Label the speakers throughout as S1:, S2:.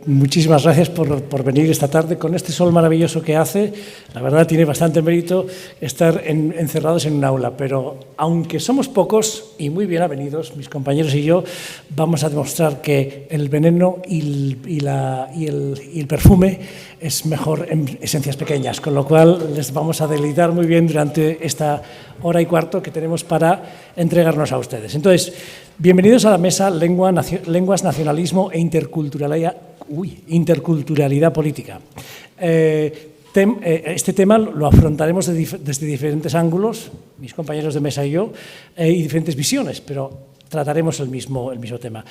S1: Muchísimas gracias por venir esta tarde con este sol maravilloso que hace. La verdad tiene bastante mérito estar encerrados en un aula, pero aunque somos pocos y muy bien avenidos, mis compañeros y yo, vamos a demostrar que el veneno y el perfume es mejor en esencias pequeñas, con lo cual les vamos a deleitar muy bien durante esta hora y cuarto que tenemos para entregarnos a ustedes. Entonces, bienvenidos a la mesa Lenguas, Nacionalismo e Interculturalidad Política. Este tema lo afrontaremos desde diferentes ángulos, mis compañeros de mesa y yo, y diferentes visiones, pero trataremos el mismo tema.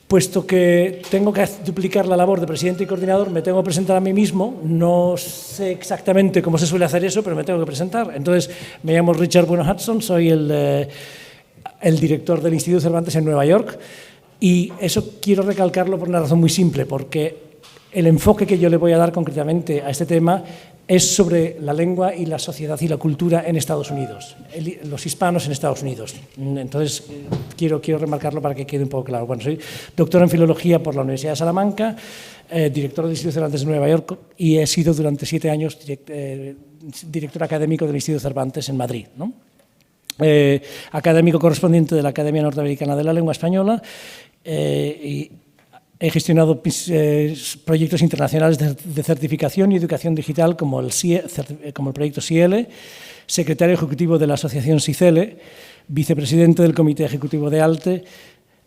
S1: Puesto que tengo que duplicar la labor de presidente y coordinador, me tengo que presentar a mí mismo. No sé exactamente cómo se suele hacer eso, pero me tengo que presentar. Entonces, me llamo Richard Bueno Hudson, soy el director del Instituto Cervantes en Nueva York, y eso quiero recalcarlo por una razón muy simple, porque el enfoque que yo le voy a dar concretamente a este tema es sobre la lengua y la sociedad y la cultura en Estados Unidos, los hispanos en Estados Unidos. Entonces, quiero remarcarlo para que quede un poco claro. Bueno, soy doctor en Filología por la Universidad de Salamanca, director del Instituto Cervantes de Nueva York, y he sido durante 7 años director académico del Instituto Cervantes en Madrid, ¿no? Académico correspondiente de la Academia Norteamericana de la Lengua Española, y he gestionado proyectos internacionales de certificación y educación digital como el proyecto CIELE, secretario ejecutivo de la Asociación SICELE, vicepresidente del Comité Ejecutivo de ALTE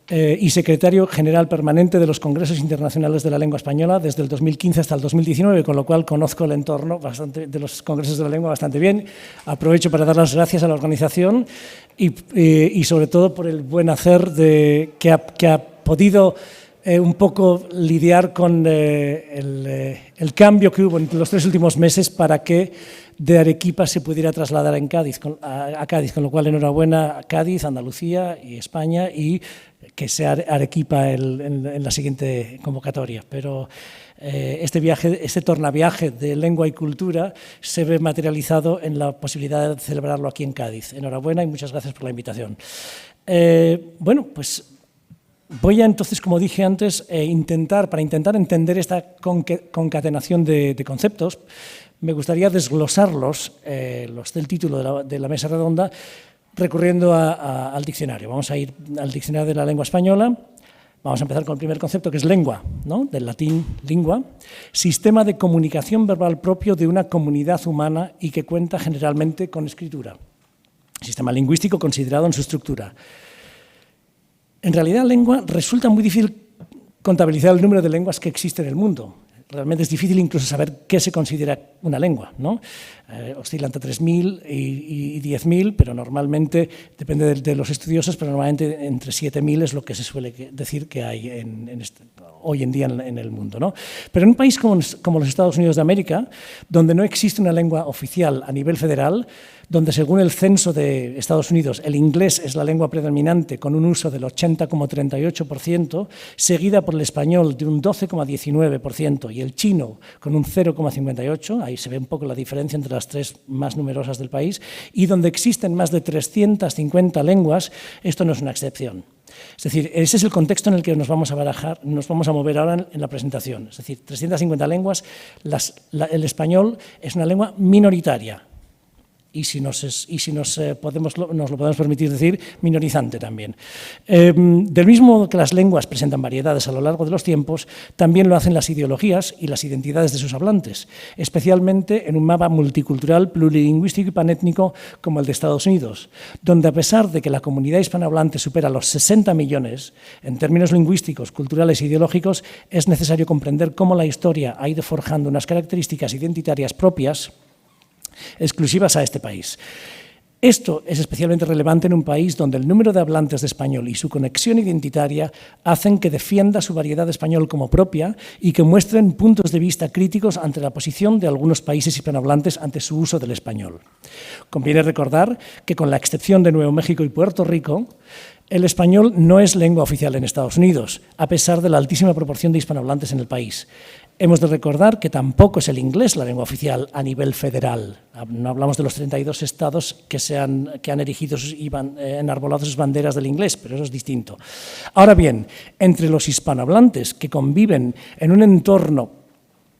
S1: y secretario general permanente de los Congresos Internacionales de la Lengua Española desde el 2015 hasta el 2019, con lo cual conozco el entorno de los Congresos de la Lengua bastante bien. Aprovecho para dar las gracias a la organización y sobre todo por el buen hacer que ha podido un poco lidiar con el cambio que hubo en los 3 últimos meses para que de Arequipa se pudiera trasladar a Cádiz, con lo cual enhorabuena a Cádiz, Andalucía y España, y que sea Arequipa en la siguiente convocatoria. Pero este tornaviaje de lengua y cultura se ve materializado en la posibilidad de celebrarlo aquí en Cádiz. Enhorabuena y muchas gracias por la invitación. Bueno, pues voy a entonces, como dije antes, para intentar entender esta concatenación de conceptos, me gustaría desglosarlos, los del título de la mesa redonda, recurriendo al diccionario. Vamos a ir al diccionario de la lengua española. Vamos a empezar con el primer concepto, que es lengua, ¿no? Del latín lingua, sistema de comunicación verbal propio de una comunidad humana y que cuenta generalmente con escritura. Sistema lingüístico considerado en su estructura. En realidad, lengua resulta muy difícil contabilizar el número de lenguas que existe en el mundo. Realmente es difícil incluso saber qué se considera una lengua, ¿no? Oscila entre 3.000 y 10.000, pero normalmente, depende de los estudiosos, pero normalmente entre 7.000 es lo que se suele decir que hay hoy en día en el mundo, ¿no? Pero en un país como los Estados Unidos de América, donde no existe una lengua oficial a nivel federal, donde según el censo de Estados Unidos el inglés es la lengua predominante con un uso del 80,38%, seguida por el español de un 12,19% y el chino con un 0,58%, ahí se ve un poco la diferencia entre las 3 más numerosas del país, y donde existen más de 350 lenguas, esto no es una excepción. Es decir, ese es el contexto en el que nos vamos a mover ahora en la presentación. Es decir, 350 lenguas, el español es una lengua minoritaria. Y si nos lo podemos permitir decir, minorizante también. Del mismo modo que las lenguas presentan variedades a lo largo de los tiempos, también lo hacen las ideologías y las identidades de sus hablantes, especialmente en un mapa multicultural, plurilingüístico y panétnico como el de Estados Unidos, donde a pesar de que la comunidad hispanohablante supera los 60 millones, en términos lingüísticos, culturales e ideológicos, es necesario comprender cómo la historia ha ido forjando unas características identitarias propias exclusivas a este país. Esto es especialmente relevante en un país donde el número de hablantes de español y su conexión identitaria hacen que defienda su variedad de español como propia y que muestren puntos de vista críticos ante la posición de algunos países hispanohablantes ante su uso del español. Conviene recordar que, con la excepción de Nuevo México y Puerto Rico, el español no es lengua oficial en Estados Unidos, a pesar de la altísima proporción de hispanohablantes en el país. Hemos de recordar que tampoco es el inglés la lengua oficial a nivel federal. No hablamos de los 32 estados que han erigido y enarbolado sus banderas del inglés, pero eso es distinto. Ahora bien, entre los hispanohablantes que conviven en un entorno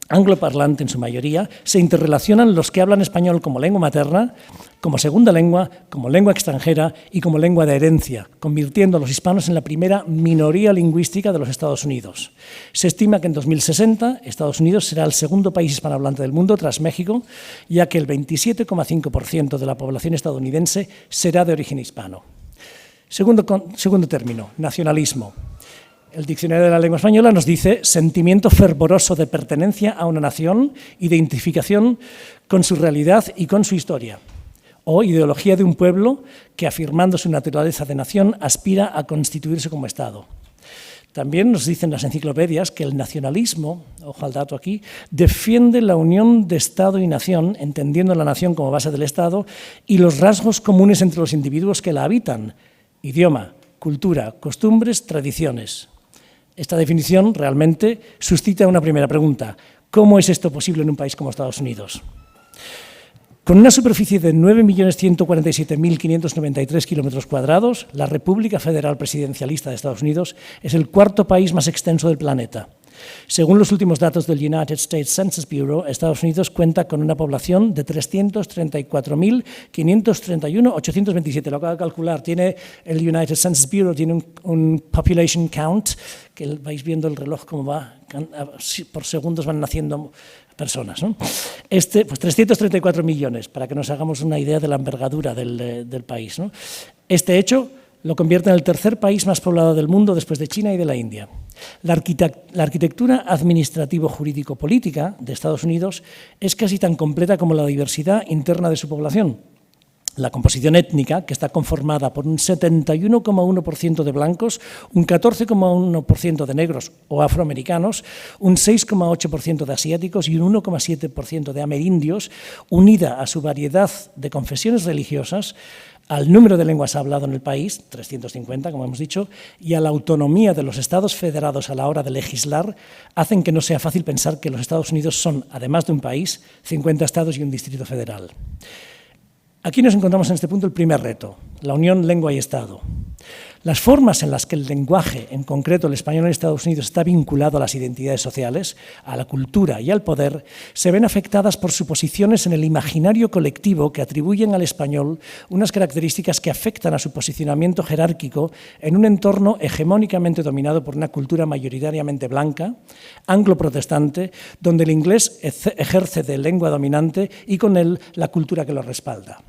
S1: angloparlante en su mayoría, se interrelacionan los que hablan español como lengua materna, como segunda lengua, como lengua extranjera y como lengua de herencia, convirtiendo a los hispanos en la primera minoría lingüística de los Estados Unidos. Se estima que en 2060 Estados Unidos será el segundo país hispanohablante del mundo tras México, ya que el 27,5% de la población estadounidense será de origen hispano. Segundo término, nacionalismo. El Diccionario de la Lengua Española nos dice sentimiento fervoroso de pertenencia a una nación, identificación con su realidad y con su historia, o ideología de un pueblo que, afirmando su naturaleza de nación, aspira a constituirse como Estado. También nos dicen las enciclopedias que el nacionalismo, ojo al dato aquí, defiende la unión de Estado y nación, entendiendo la nación como base del Estado, y los rasgos comunes entre los individuos que la habitan: idioma, cultura, costumbres, tradiciones. Esta definición realmente suscita una primera pregunta: ¿cómo es esto posible en un país como Estados Unidos? Con una superficie de 9.147.593 kilómetros cuadrados, la República Federal Presidencialista de Estados Unidos es el cuarto país más extenso del planeta. Según los últimos datos del United States Census Bureau, Estados Unidos cuenta con una población de 334.531.827. Lo acabo de calcular. Tiene el United Census Bureau tiene un population count, que vais viendo el reloj cómo va, por segundos van naciendo personas, ¿no? Pues 334 millones, para que nos hagamos una idea de la envergadura del país, ¿no? Este hecho lo convierte en el tercer país más poblado del mundo después de China y de la India. La arquitectura administrativo-jurídico-política de Estados Unidos es casi tan completa como la diversidad interna de su población. La composición étnica, que está conformada por un 71,1% de blancos, un 14,1% de negros o afroamericanos, un 6,8% de asiáticos y un 1,7% de amerindios, unida a su variedad de confesiones religiosas, al número de lenguas hablado en el país, 350, como hemos dicho, y a la autonomía de los estados federados a la hora de legislar, hacen que no sea fácil pensar que los Estados Unidos son, además de un país, 50 estados y un distrito federal. Aquí nos encontramos en este punto el primer reto, la unión lengua y Estado. Las formas en las que el lenguaje, en concreto el español en Estados Unidos, está vinculado a las identidades sociales, a la cultura y al poder, se ven afectadas por suposiciones en el imaginario colectivo que atribuyen al español unas características que afectan a su posicionamiento jerárquico en un entorno hegemónicamente dominado por una cultura mayoritariamente blanca, anglo-protestante, donde el inglés ejerce de lengua dominante y con él la cultura que lo respalda.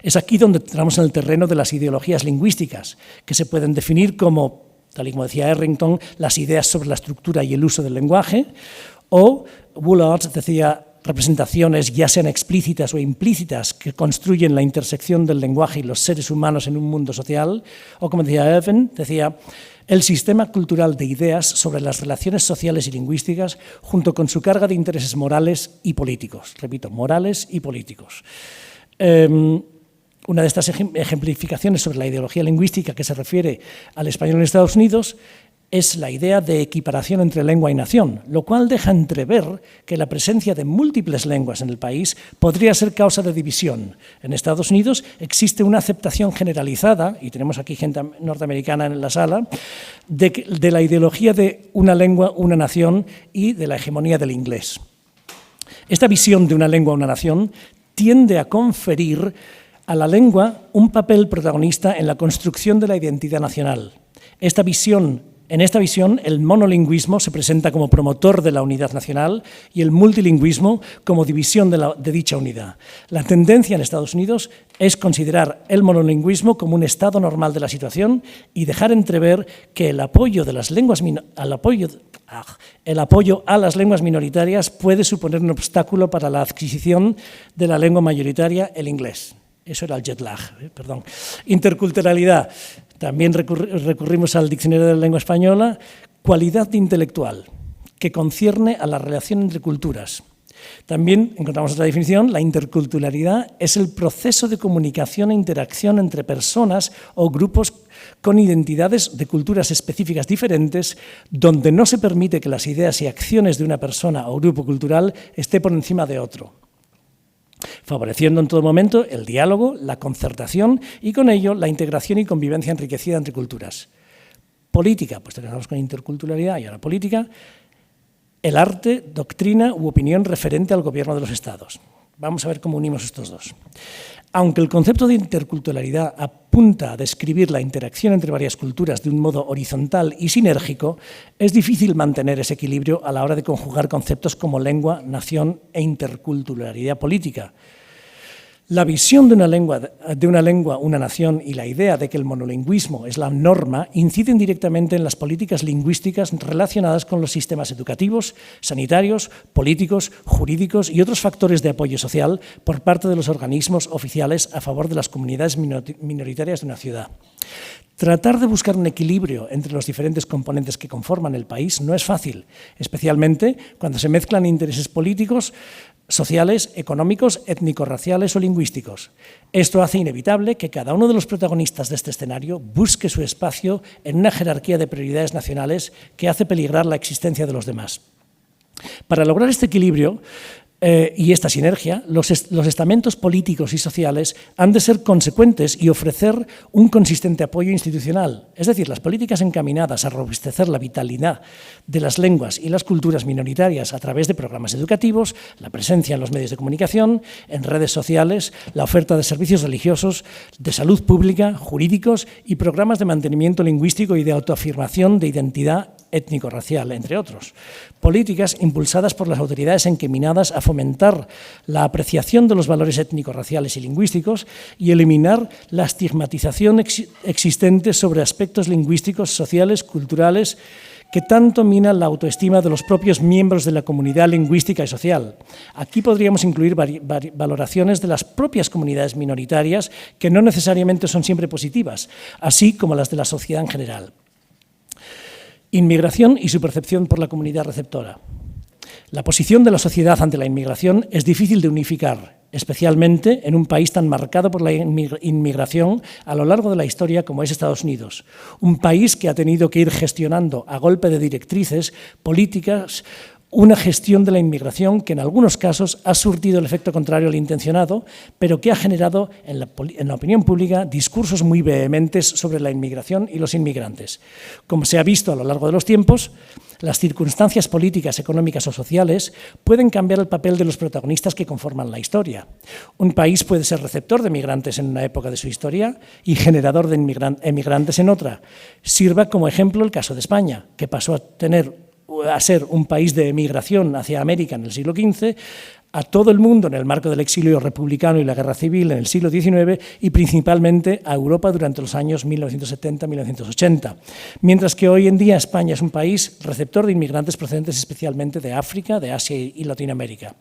S1: Es aquí donde entramos en el terreno de las ideologías lingüísticas, que se pueden definir como, tal y como decía Errington, las ideas sobre la estructura y el uso del lenguaje, o Woolard decía representaciones, ya sean explícitas o implícitas, que construyen la intersección del lenguaje y los seres humanos en un mundo social, o como decía Irving, decía el sistema cultural de ideas sobre las relaciones sociales y lingüísticas junto con su carga de intereses morales y políticos. Repito, morales y políticos. Una de estas ejemplificaciones sobre la ideología lingüística que se refiere al español en Estados Unidos es la idea de equiparación entre lengua y nación, lo cual deja entrever que la presencia de múltiples lenguas en el país podría ser causa de división. En Estados Unidos existe una aceptación generalizada, y tenemos aquí gente norteamericana en la sala, de la ideología de una lengua, una nación y de la hegemonía del inglés. Esta visión de una lengua, una nación tiende a conferir a la lengua un papel protagonista en la construcción de la identidad nacional. En esta visión, el monolingüismo se presenta como promotor de la unidad nacional y el multilingüismo como división de dicha unidad. La tendencia en Estados Unidos es considerar el monolingüismo como un estado normal de la situación y dejar entrever que el apoyo a las lenguas minoritarias puede suponer un obstáculo para la adquisición de la lengua mayoritaria, el inglés. Eso era el jet lag, perdón. Interculturalidad. También recurrimos al Diccionario de la Lengua Española. Cualidad intelectual, que concierne a la relación entre culturas. También encontramos otra definición: la interculturalidad es el proceso de comunicación e interacción entre personas o grupos con identidades de culturas específicas diferentes, donde no se permite que las ideas y acciones de una persona o grupo cultural esté por encima de otro, favoreciendo en todo momento el diálogo, la concertación y con ello la integración y convivencia enriquecida entre culturas. Política, pues tenemos con interculturalidad y ahora política, el arte, doctrina u opinión referente al gobierno de los estados. Vamos a ver cómo unimos estos dos. Aunque el concepto de interculturalidad apunta a describir la interacción entre varias culturas de un modo horizontal y sinérgico, es difícil mantener ese equilibrio a la hora de conjugar conceptos como lengua, nación e interculturalidad política. La visión de una lengua, una nación y la idea de que el monolingüismo es la norma inciden directamente en las políticas lingüísticas relacionadas con los sistemas educativos, sanitarios, políticos, jurídicos y otros factores de apoyo social por parte de los organismos oficiales a favor de las comunidades minoritarias de una ciudad. Tratar de buscar un equilibrio entre los diferentes componentes que conforman el país no es fácil, especialmente cuando se mezclan intereses políticos, sociales, económicos, étnico-raciales o lingüísticos. Esto hace inevitable que cada uno de los protagonistas de este escenario busque su espacio en una jerarquía de prioridades nacionales que hace peligrar la existencia de los demás. Para lograr este equilibrio y esta sinergia, los estamentos políticos y sociales han de ser consecuentes y ofrecer un consistente apoyo institucional. Es decir, las políticas encaminadas a robustecer la vitalidad de las lenguas y las culturas minoritarias a través de programas educativos, la presencia en los medios de comunicación, en redes sociales, la oferta de servicios religiosos, de salud pública, jurídicos y programas de mantenimiento lingüístico y de autoafirmación de identidad étnico-racial, entre otros. Políticas impulsadas por las autoridades encaminadas a fomentar la apreciación de los valores étnico-raciales y lingüísticos y eliminar la estigmatización existente sobre aspectos lingüísticos, sociales, culturales, que tanto minan la autoestima de los propios miembros de la comunidad lingüística y social. Aquí podríamos incluir valoraciones de las propias comunidades minoritarias, que no necesariamente son siempre positivas, así como las de la sociedad en general. Inmigración y su percepción por la comunidad receptora. La posición de la sociedad ante la inmigración es difícil de unificar, especialmente en un país tan marcado por la inmigración a lo largo de la historia como es Estados Unidos. Un país que ha tenido que ir gestionando a golpe de directrices políticas una gestión de la inmigración que en algunos casos ha surtido el efecto contrario al intencionado, pero que ha generado en la opinión pública discursos muy vehementes sobre la inmigración y los inmigrantes. Como se ha visto a lo largo de los tiempos, las circunstancias políticas, económicas o sociales pueden cambiar el papel de los protagonistas que conforman la historia. Un país puede ser receptor de migrantes en una época de su historia y generador de emigrantes en otra. Sirva como ejemplo el caso de España, que pasó a ser un país de emigración hacia América en el siglo XV, a todo el mundo en el marco del exilio republicano y la guerra civil en el siglo XIX y principalmente a Europa durante los años 1970-1980. Mientras que hoy en día España es un país receptor de inmigrantes procedentes especialmente de África, de Asia y Latinoamérica.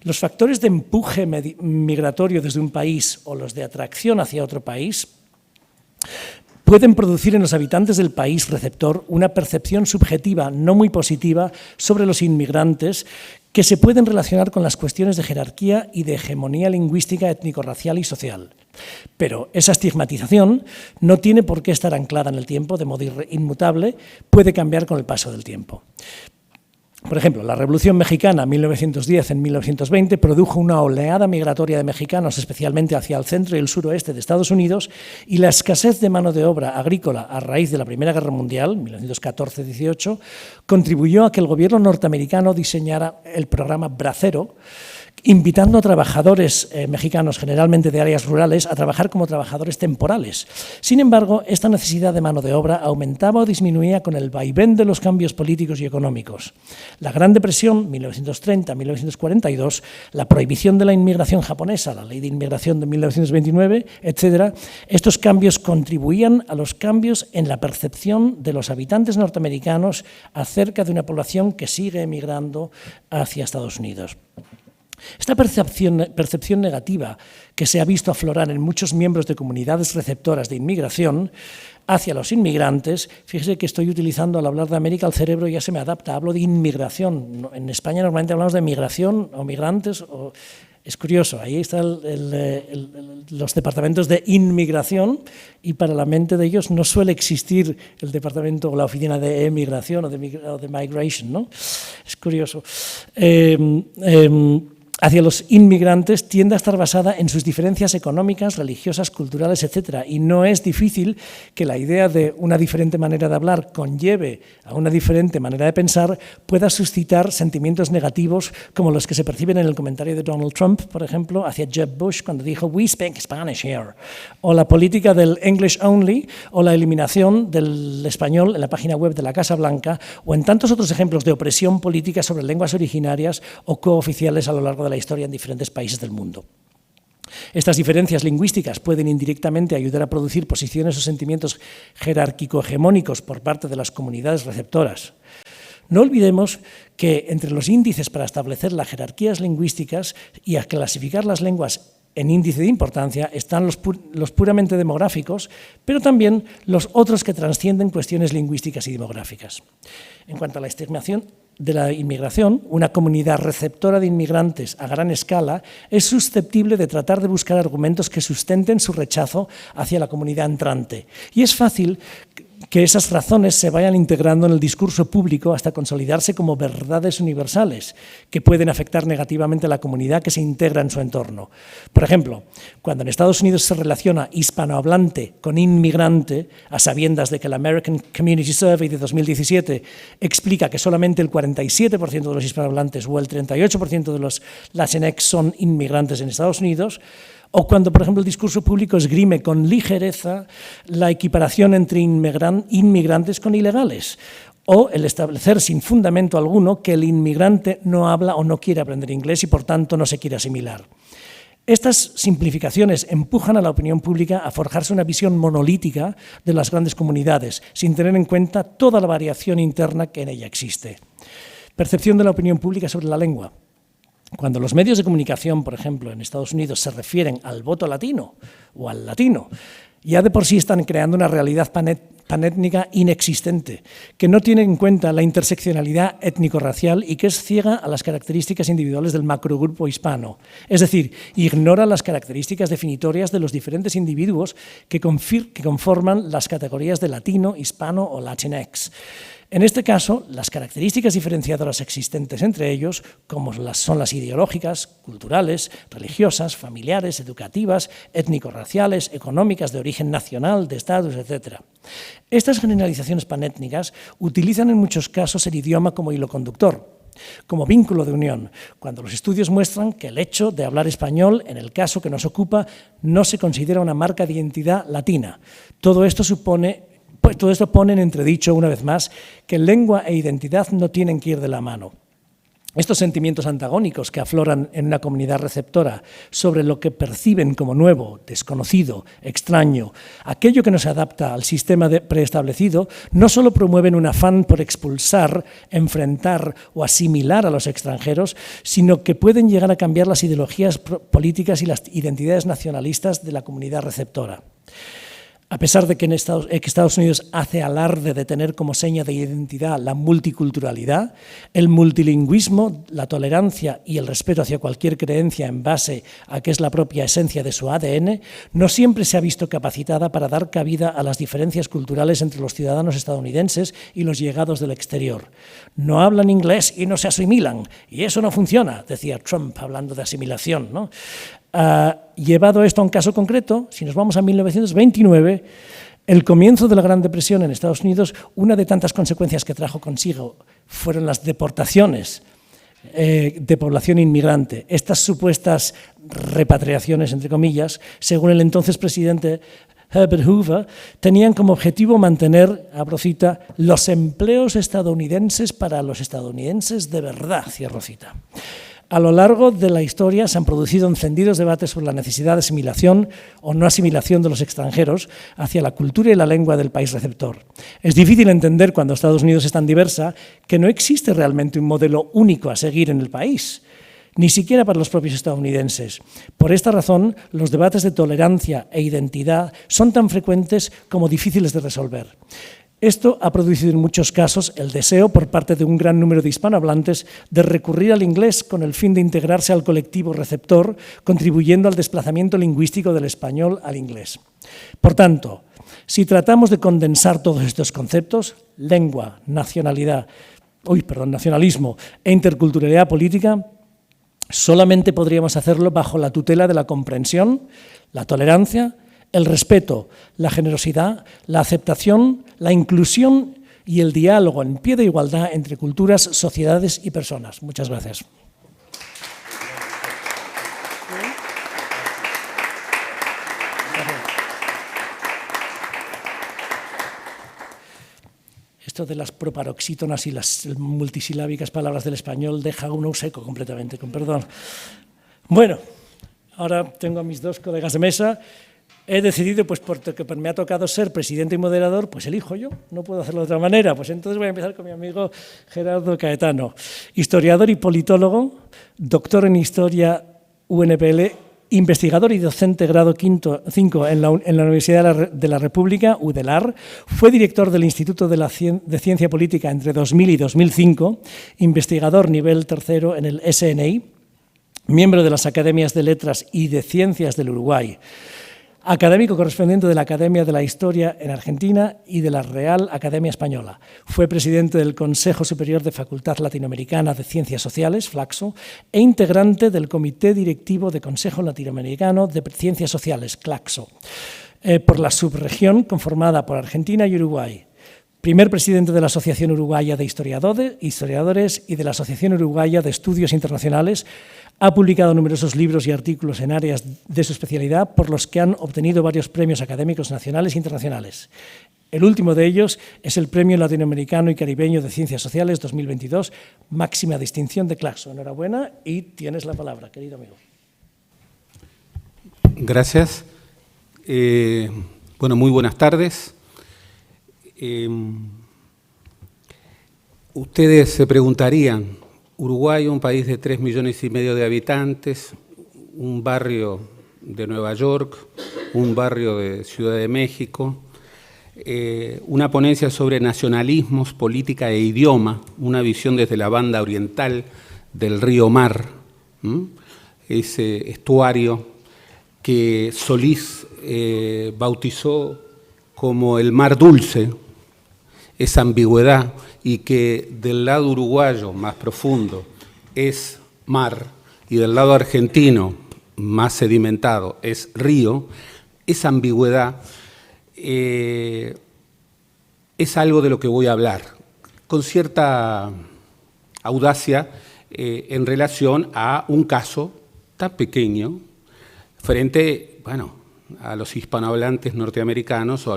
S1: Los factores de empuje migratorio desde un país o los de atracción hacia otro país pueden producir en los habitantes del país receptor una percepción subjetiva no muy positiva sobre los inmigrantes que se pueden relacionar con las cuestiones de jerarquía y de hegemonía lingüística, étnico-racial y social. Pero esa estigmatización no tiene por qué estar anclada en el tiempo de modo inmutable, puede cambiar con el paso del tiempo. Por ejemplo, la Revolución Mexicana 1910 en 1920 produjo una oleada migratoria de mexicanos, especialmente hacia el centro y el suroeste de Estados Unidos, y la escasez de mano de obra agrícola a raíz de la Primera Guerra Mundial, 1914-18, contribuyó a que el gobierno norteamericano diseñara el programa Bracero, invitando a trabajadores mexicanos, generalmente de áreas rurales, a trabajar como trabajadores temporales. Sin embargo, esta necesidad de mano de obra aumentaba o disminuía con el vaivén de los cambios políticos y económicos. La Gran Depresión, 1930-1942, la prohibición de la inmigración japonesa, la Ley de Inmigración de 1929, etc., estos cambios contribuían a los cambios en la percepción de los habitantes norteamericanos acerca de una población que sigue emigrando hacia Estados Unidos. Esta percepción negativa que se ha visto aflorar en muchos miembros de comunidades receptoras de inmigración hacia los inmigrantes. Fíjese que estoy utilizando, al hablar de América, el cerebro ya se me adapta, hablo de inmigración. En España normalmente hablamos de migración o migrantes. Es curioso, ahí están los departamentos de inmigración y para la mente de ellos no suele existir el departamento o la oficina de emigración o de migration, ¿no? Es curioso. Hacia los inmigrantes tiende a estar basada en sus diferencias económicas, religiosas, culturales, etc. Y no es difícil que la idea de una diferente manera de hablar conlleve a una diferente manera de pensar, pueda suscitar sentimientos negativos como los que se perciben en el comentario de Donald Trump, por ejemplo, hacia Jeb Bush cuando dijo "We speak Spanish here", o la política del English only, o la eliminación del español en la página web de la Casa Blanca, o en tantos otros ejemplos de opresión política sobre lenguas originarias o cooficiales a lo largo de la historia en diferentes países del mundo. Estas diferencias lingüísticas pueden indirectamente ayudar a producir posiciones o sentimientos jerárquico-hegemónicos por parte de las comunidades receptoras. No olvidemos que entre los índices para establecer las jerarquías lingüísticas y a clasificar las lenguas en índice de importancia están los puramente demográficos, pero también los otros que trascienden cuestiones lingüísticas y demográficas. En cuanto a la estimación de la inmigración, una comunidad receptora de inmigrantes a gran escala es susceptible de tratar de buscar argumentos que sustenten su rechazo hacia la comunidad entrante. Y es fácil que esas razones se vayan integrando en el discurso público hasta consolidarse como verdades universales que pueden afectar negativamente a la comunidad que se integra en su entorno. Por ejemplo, cuando en Estados Unidos se relaciona hispanohablante con inmigrante, a sabiendas de que el American Community Survey de 2017 explica que solamente el 47% de los hispanohablantes o el 38% de los Latinx son inmigrantes en Estados Unidos, o cuando, por ejemplo, el discurso público esgrime con ligereza la equiparación entre inmigrantes con ilegales, o el establecer sin fundamento alguno que el inmigrante no habla o no quiere aprender inglés y, por tanto, no se quiere asimilar. Estas simplificaciones empujan a la opinión pública a forjarse una visión monolítica de las grandes comunidades, sin tener en cuenta toda la variación interna que en ella existe. Percepción de la opinión pública sobre la lengua. Cuando los medios de comunicación, por ejemplo, en Estados Unidos se refieren al voto latino o al latino, ya de por sí están creando una realidad panétnica inexistente, que no tiene en cuenta la interseccionalidad étnico-racial y que es ciega a las características individuales del macrogrupo hispano. Es decir, ignora las características definitorias de los diferentes individuos que conforman las categorías de latino, hispano o latinx. En este caso, las características diferenciadoras existentes entre ellos, como son las ideológicas, culturales, religiosas, familiares, educativas, étnico-raciales, económicas, de origen nacional, de estatus, etc. Estas generalizaciones panétnicas utilizan en muchos casos el idioma como hilo conductor, como vínculo de unión, cuando los estudios muestran que el hecho de hablar español, en el caso que nos ocupa, no se considera una marca de identidad latina. Todo esto pone en entredicho, una vez más, que lengua e identidad no tienen que ir de la mano. Estos sentimientos antagónicos que afloran en una comunidad receptora sobre lo que perciben como nuevo, desconocido, extraño, aquello que no se adapta al sistema preestablecido, no solo promueven un afán por expulsar, enfrentar o asimilar a los extranjeros, sino que pueden llegar a cambiar las ideologías políticas y las identidades nacionalistas de la comunidad receptora. A pesar de que Estados Unidos hace alarde de tener como seña de identidad la multiculturalidad, el multilingüismo, la tolerancia y el respeto hacia cualquier creencia en base a que es la propia esencia de su ADN, no siempre se ha visto capacitada para dar cabida a las diferencias culturales entre los ciudadanos estadounidenses y los llegados del exterior. No hablan inglés y no se asimilan, y eso no funciona, decía Trump hablando de asimilación, ¿no? Llevado esto a un caso concreto, si nos vamos a 1929, el comienzo de la Gran Depresión en Estados Unidos, una de tantas consecuencias que trajo consigo fueron las deportaciones de población inmigrante. Estas supuestas repatriaciones, entre comillas, según el entonces presidente Herbert Hoover, tenían como objetivo mantener, abro cita, los empleos estadounidenses para los estadounidenses de verdad, cierro cita. A lo largo de la historia se han producido encendidos debates sobre la necesidad de asimilación o no asimilación de los extranjeros hacia la cultura y la lengua del país receptor. Es difícil entender, cuando Estados Unidos es tan diversa, que no existe realmente un modelo único a seguir en el país, ni siquiera para los propios estadounidenses. Por esta razón, los debates de tolerancia e identidad son tan frecuentes como difíciles de resolver. Esto ha producido en muchos casos el deseo por parte de un gran número de hispanohablantes de recurrir al inglés con el fin de integrarse al colectivo receptor, contribuyendo al desplazamiento lingüístico del español al inglés. Por tanto, si tratamos de condensar todos estos conceptos, lengua, nacionalismo e interculturalidad política, solamente podríamos hacerlo bajo la tutela de la comprensión, la tolerancia, el respeto, la generosidad, la aceptación, la inclusión y el diálogo en pie de igualdad entre culturas, sociedades y personas. Muchas gracias. Esto de las proparoxítonas y las multisilábicas palabras del español deja a uno seco completamente, con perdón. Bueno, ahora tengo a mis dos colegas de mesa. He decidido, pues porque me ha tocado ser presidente y moderador, pues elijo yo, no puedo hacerlo de otra manera. Pues entonces voy a empezar con mi amigo Gerardo Caetano, historiador y politólogo, doctor en Historia UNPL, investigador y docente grado 5 en la Universidad de la República, UDELAR, fue director del Instituto de Ciencia Política entre 2000 y 2005, investigador nivel 3 en el SNI, miembro de las Academias de Letras y de Ciencias del Uruguay, académico correspondiente de la Academia de la Historia en Argentina y de la Real Academia Española. Fue presidente del Consejo Superior de Facultad Latinoamericana de Ciencias Sociales, FLACSO, e integrante del Comité Directivo de Consejo Latinoamericano de Ciencias Sociales, CLACSO, por la subregión conformada por Argentina y Uruguay. Primer presidente de la Asociación Uruguaya de Historiadores y de la Asociación Uruguaya de Estudios Internacionales. Ha publicado numerosos libros y artículos en áreas de su especialidad, por los que han obtenido varios premios académicos nacionales e internacionales. El último de ellos es el Premio Latinoamericano y Caribeño de Ciencias Sociales 2022, máxima distinción de CLACSO. Enhorabuena y tienes la palabra, querido amigo.
S2: Gracias. Bueno, muy buenas tardes. Ustedes se preguntarían, Uruguay, un país de 3,5 millones de habitantes, un barrio de Nueva York, un barrio de Ciudad de México, una ponencia sobre nacionalismos, política e idioma, una visión desde la banda oriental del río Mar, ese estuario que Solís bautizó como el mar dulce, esa ambigüedad, y que del lado uruguayo más profundo es mar y del lado argentino más sedimentado es río, esa ambigüedad es algo de lo que voy a hablar, con cierta audacia en relación a un caso tan pequeño frente, bueno, a los hispanohablantes norteamericanos o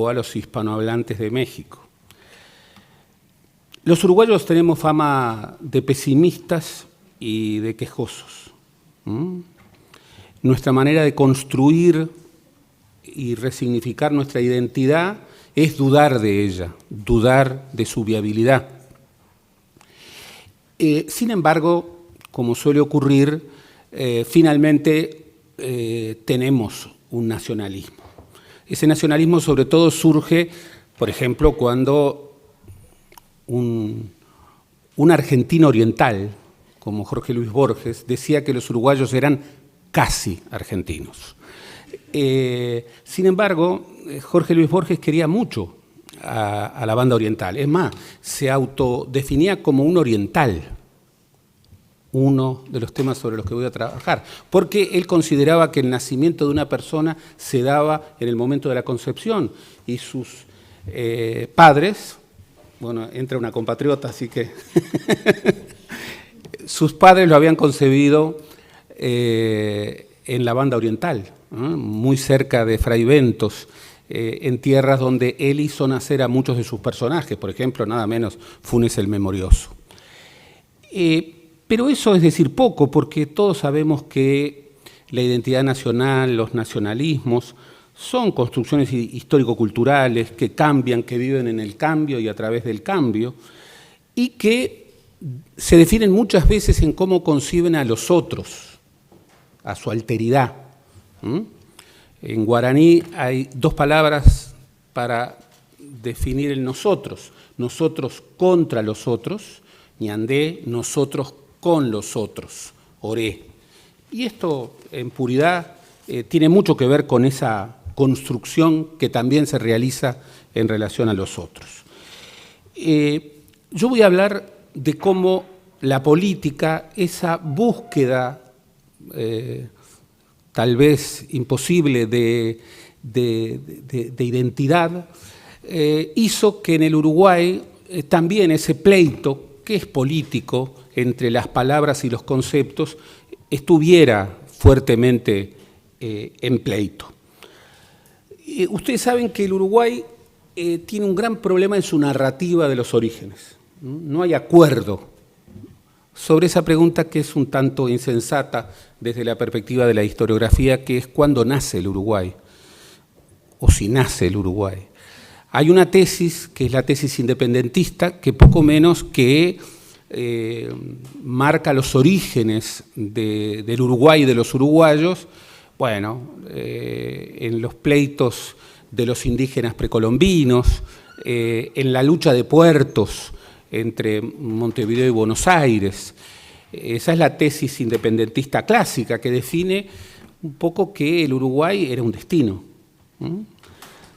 S2: a los hispanohablantes de México. Los uruguayos tenemos fama de pesimistas y de quejosos. Nuestra manera de construir y resignificar nuestra identidad es dudar de ella, dudar de su viabilidad. Sin embargo, como suele ocurrir, finalmente tenemos un nacionalismo. Ese nacionalismo sobre todo surge, por ejemplo, cuando un argentino oriental, como Jorge Luis Borges, decía que los uruguayos eran casi argentinos. Sin embargo, Jorge Luis Borges quería mucho a la banda oriental. Es más, se autodefinía como un oriental, uno de los temas sobre los que voy a trabajar, porque él consideraba que el nacimiento de una persona se daba en el momento de la concepción y sus padres, bueno, entra una compatriota, así que sus padres lo habían concebido en la banda oriental, muy cerca de Fraiventos, en tierras donde él hizo nacer a muchos de sus personajes, por ejemplo, nada menos Funes el Memorioso. Pero eso es decir poco, porque todos sabemos que la identidad nacional, los nacionalismos, son construcciones histórico-culturales que cambian, que viven en el cambio y a través del cambio, y que se definen muchas veces en cómo conciben a los otros, a su alteridad. En guaraní hay dos palabras para definir el nosotros. Nosotros contra los otros, ñandé, nosotros con los otros, oré. Y esto, en puridad, tiene mucho que ver con esa construcción que también se realiza en relación a los otros. Yo voy a hablar de cómo la política, esa búsqueda tal vez imposible de identidad, hizo que en el Uruguay también ese pleito, que es político, entre las palabras y los conceptos, estuviera fuertemente en pleito. Ustedes saben que el Uruguay tiene un gran problema en su narrativa de los orígenes. No hay acuerdo sobre esa pregunta que es un tanto insensata desde la perspectiva de la historiografía, que es cuándo nace el Uruguay, o si nace el Uruguay. Hay una tesis, que es la tesis independentista, que poco menos que marca los orígenes del Uruguay y de los uruguayos, bueno, en los pleitos de los indígenas precolombinos, en la lucha de puertos entre Montevideo y Buenos Aires. Esa es la tesis independentista clásica que define un poco que el Uruguay era un destino.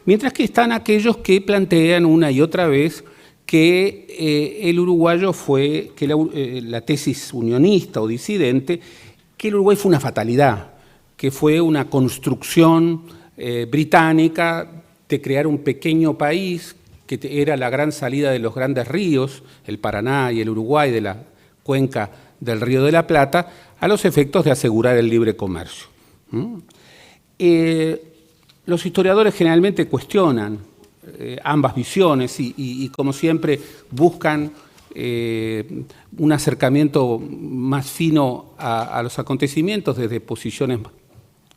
S2: Mientras que están aquellos que plantean una y otra vez que el uruguayo fue, que la tesis unionista o disidente, que el Uruguay fue una fatalidad, que fue una construcción británica de crear un pequeño país que era la gran salida de los grandes ríos, el Paraná y el Uruguay, de la cuenca del Río de la Plata, a los efectos de asegurar el libre comercio. Los historiadores generalmente cuestionan ambas visiones y como siempre buscan un acercamiento más fino a los acontecimientos desde posiciones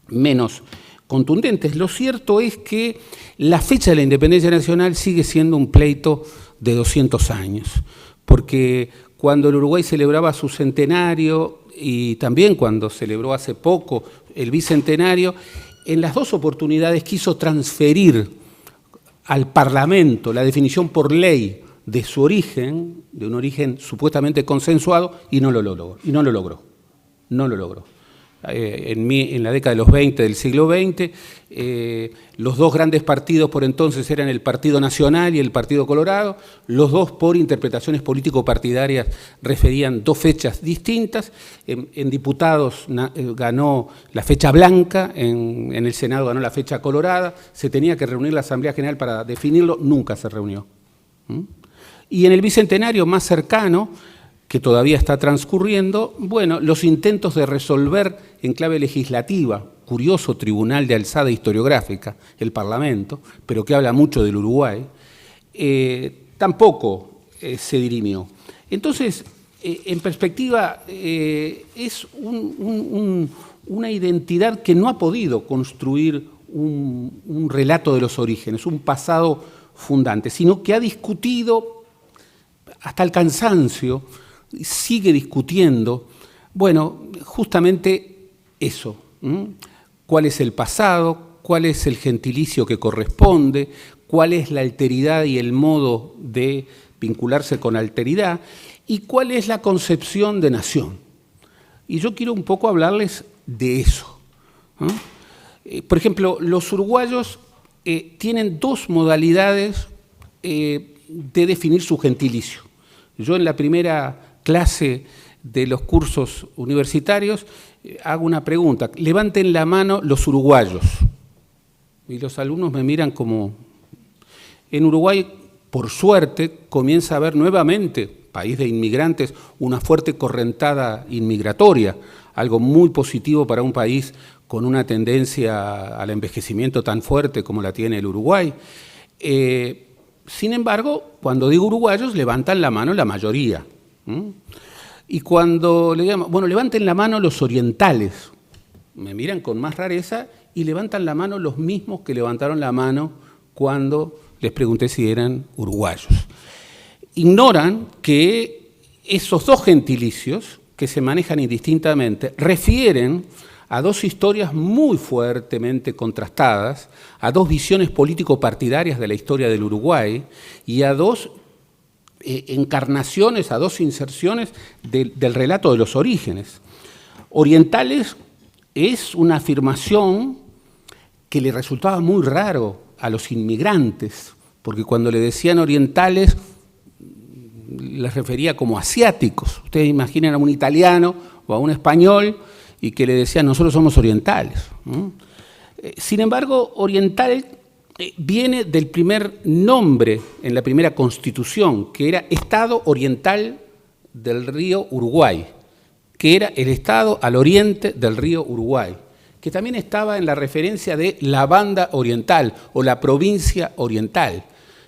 S2: menos contundentes. Lo cierto es que la fecha de la independencia nacional sigue siendo un pleito de 200 años, porque cuando el Uruguay celebraba su centenario y también cuando celebró hace poco el bicentenario, en las dos oportunidades quiso transferir al Parlamento la definición por ley de su origen, de un origen supuestamente consensuado, y no lo logró. En la década de los 20 del siglo XX, los dos grandes partidos por entonces eran el Partido Nacional y el Partido Colorado. Los dos, por interpretaciones político-partidarias, referían dos fechas distintas. En diputados ganó la fecha blanca, en el Senado ganó la fecha colorada. Se tenía que reunir la Asamblea General para definirlo, nunca se reunió. Y en el bicentenario más cercano, que todavía está transcurriendo, bueno, los intentos de resolver en clave legislativa, curioso tribunal de alzada historiográfica, el Parlamento, pero que habla mucho del Uruguay, tampoco se dirimió. Entonces, en perspectiva, es una identidad que no ha podido construir un relato de los orígenes, un pasado fundante, sino que ha discutido hasta el cansancio, sigue discutiendo, bueno, justamente eso, cuál es el pasado, cuál es el gentilicio que corresponde, cuál es la alteridad y el modo de vincularse con alteridad, y cuál es la concepción de nación. Y yo quiero un poco hablarles de eso. Por ejemplo, los uruguayos tienen dos modalidades de definir su gentilicio. Yo en la primera clase de los cursos universitarios hago una pregunta: levanten la mano los uruguayos. Y los alumnos me miran como... En Uruguay, por suerte, comienza a haber nuevamente, país de inmigrantes, una fuerte correntada inmigratoria, algo muy positivo para un país con una tendencia al envejecimiento tan fuerte como la tiene el Uruguay. Sin embargo, cuando digo uruguayos, levantan la mano la mayoría. Y cuando le digan, bueno, levanten la mano los orientales, me miran con más rareza y levantan la mano los mismos que levantaron la mano cuando les pregunté si eran uruguayos. Ignoran que esos dos gentilicios, que se manejan indistintamente, refieren a dos historias muy fuertemente contrastadas, a dos visiones político-partidarias de la historia del Uruguay y a dos encarnaciones, a dos inserciones del relato de los orígenes. Orientales es una afirmación que le resultaba muy raro a los inmigrantes, porque cuando le decían orientales, les refería como asiáticos. Ustedes imaginen a un italiano o a un español y que le decían, nosotros somos orientales. Sin embargo, oriental viene del primer nombre en la primera constitución, que era Estado Oriental del río Uruguay, que era el Estado al oriente del río Uruguay, que también estaba en la referencia de la banda oriental o la provincia oriental,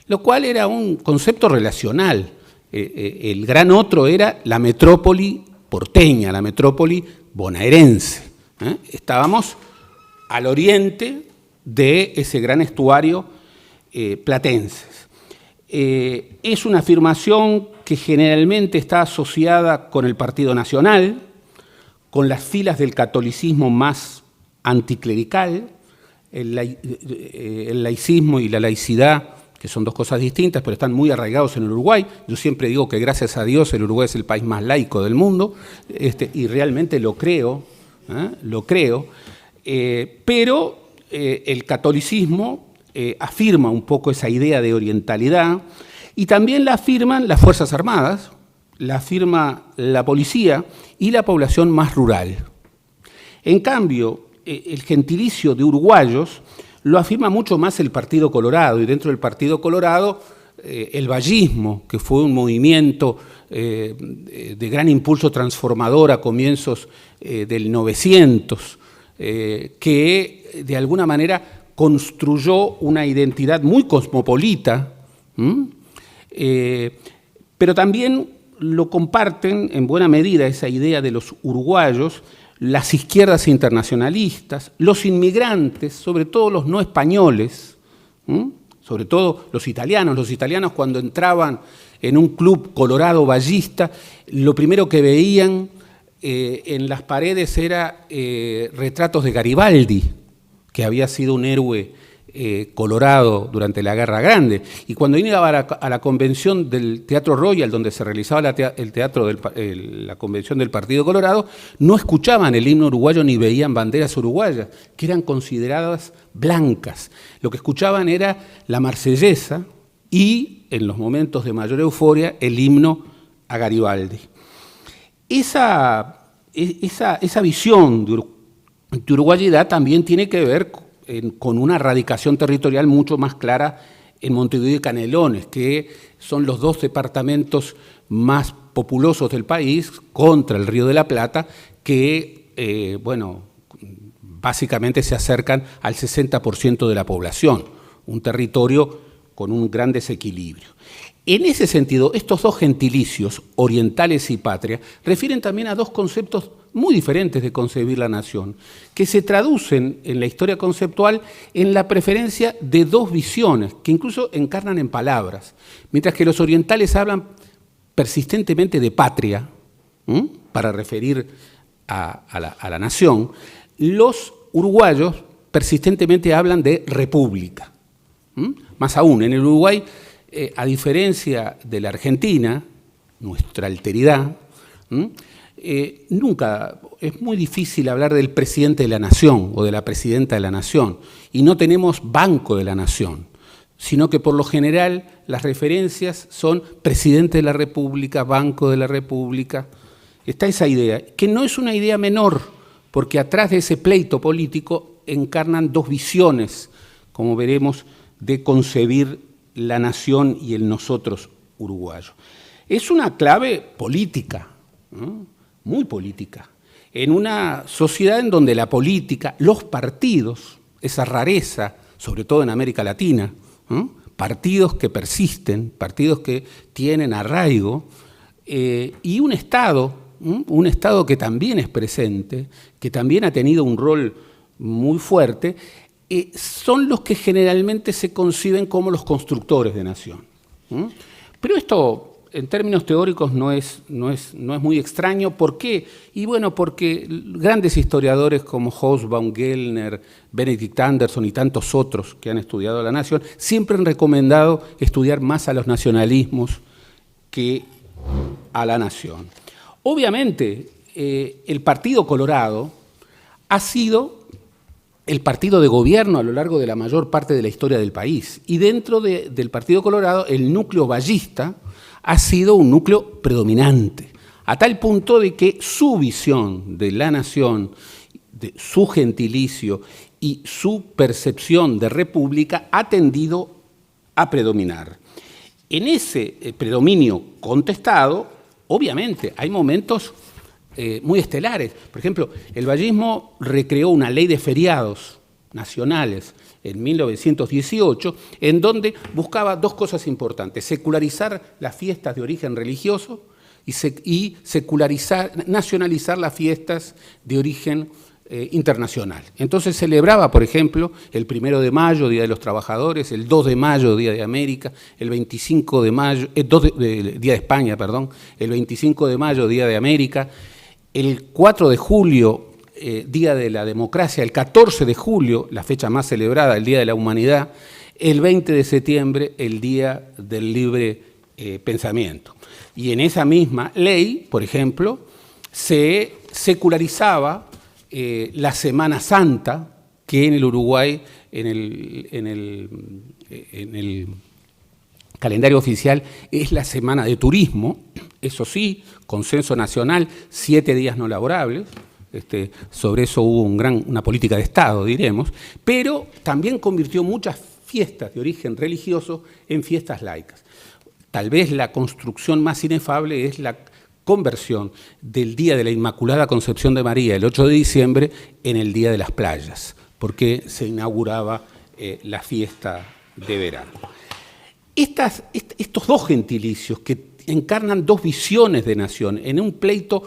S2: lo cual era un concepto relacional. El gran otro era la metrópoli porteña, la metrópoli bonaerense. Estábamos al oriente de ese gran estuario platense. Es una afirmación que generalmente está asociada con el Partido Nacional, con las filas del catolicismo más anticlerical, el laicismo y la laicidad, que son dos cosas distintas, pero están muy arraigados en el Uruguay. Yo siempre digo que gracias a Dios el Uruguay es el país más laico del mundo, y realmente lo creo, pero el catolicismo afirma un poco esa idea de orientalidad, y también la afirman las Fuerzas Armadas, la afirma la policía y la población más rural. En cambio, el gentilicio de uruguayos lo afirma mucho más el Partido Colorado, y dentro del Partido Colorado el vallismo, que fue un movimiento de gran impulso transformador a comienzos del 900, que de alguna manera construyó una identidad muy cosmopolita, pero también lo comparten en buena medida esa idea de los uruguayos, las izquierdas internacionalistas, los inmigrantes, sobre todo los no españoles, sobre todo los italianos. Los italianos, cuando entraban en un club colorado vallista, lo primero que veían en las paredes era retratos de Garibaldi, que había sido un héroe colorado durante la Guerra Grande. Y cuando iba a la convención del Teatro Royal, donde se realizaba la convención del Partido Colorado, no escuchaban el himno uruguayo ni veían banderas uruguayas, que eran consideradas blancas. Lo que escuchaban era la Marsellesa y, en los momentos de mayor euforia, el himno a Garibaldi. Esa visión de uruguayidad también tiene que ver con una radicación territorial mucho más clara en Montevideo y Canelones, que son los dos departamentos más populosos del país, contra el Río de la Plata, que, básicamente se acercan al 60% de la población, un territorio con un gran desequilibrio. En ese sentido, estos dos gentilicios, orientales y patria, refieren también a dos conceptos muy diferentes de concebir la nación, que se traducen en la historia conceptual en la preferencia de dos visiones, que incluso encarnan en palabras. Mientras que los orientales hablan persistentemente de patria, para referir a la nación, los uruguayos persistentemente hablan de república. Más aún, en el Uruguay, a diferencia de la Argentina, nuestra alteridad, nunca, es muy difícil hablar del presidente de la nación o de la presidenta de la nación, y no tenemos banco de la nación, sino que por lo general las referencias son presidente de la República, banco de la República. Está esa idea, que no es una idea menor, porque atrás de ese pleito político encarnan dos visiones, como veremos, de concebir la nación y el nosotros uruguayo. Es una clave política, muy política, en una sociedad en donde la política, los partidos, esa rareza, sobre todo en América Latina, partidos que persisten, partidos que tienen arraigo, y un Estado que también es presente, que también ha tenido un rol muy fuerte, son los que generalmente se conciben como los constructores de nación. Pero esto en términos teóricos no es muy extraño. ¿Por qué? Y bueno, porque grandes historiadores como Hobsbawm, Gellner, Benedict Anderson y tantos otros que han estudiado la nación, siempre han recomendado estudiar más a los nacionalismos que a la nación. Obviamente, el Partido Colorado ha sido el partido de gobierno a lo largo de la mayor parte de la historia del país. Y dentro del Partido Colorado, el núcleo vallista ha sido un núcleo predominante, a tal punto de que su visión de la nación, de su gentilicio y su percepción de república ha tendido a predominar. En ese predominio contestado, obviamente, hay momentos muy estelares. Por ejemplo, el vallismo recreó una ley de feriados nacionales en 1918, en donde buscaba dos cosas importantes: secularizar las fiestas de origen religioso y nacionalizar las fiestas de origen internacional. Entonces celebraba, por ejemplo, el 1 de mayo, Día de los Trabajadores, el 2 de mayo, Día de América, el 25 de mayo, Día de España, perdón, el 25 de mayo, Día de América, el 4 de julio, Día de la Democracia, el 14 de julio, la fecha más celebrada, el Día de la Humanidad, el 20 de septiembre, el Día del Libre Pensamiento. Y en esa misma ley, por ejemplo, se secularizaba la Semana Santa, que en el Uruguay, en el calendario oficial, es la Semana de Turismo, eso sí, consenso nacional, 7 días no laborables. Sobre eso hubo una política de Estado, diremos, pero también convirtió muchas fiestas de origen religioso en fiestas laicas. Tal vez la construcción más inefable es la conversión del Día de la Inmaculada Concepción de María, el 8 de diciembre, en el Día de las Playas, porque se inauguraba la fiesta de verano. Estos dos gentilicios que encarnan dos visiones de nación en un pleito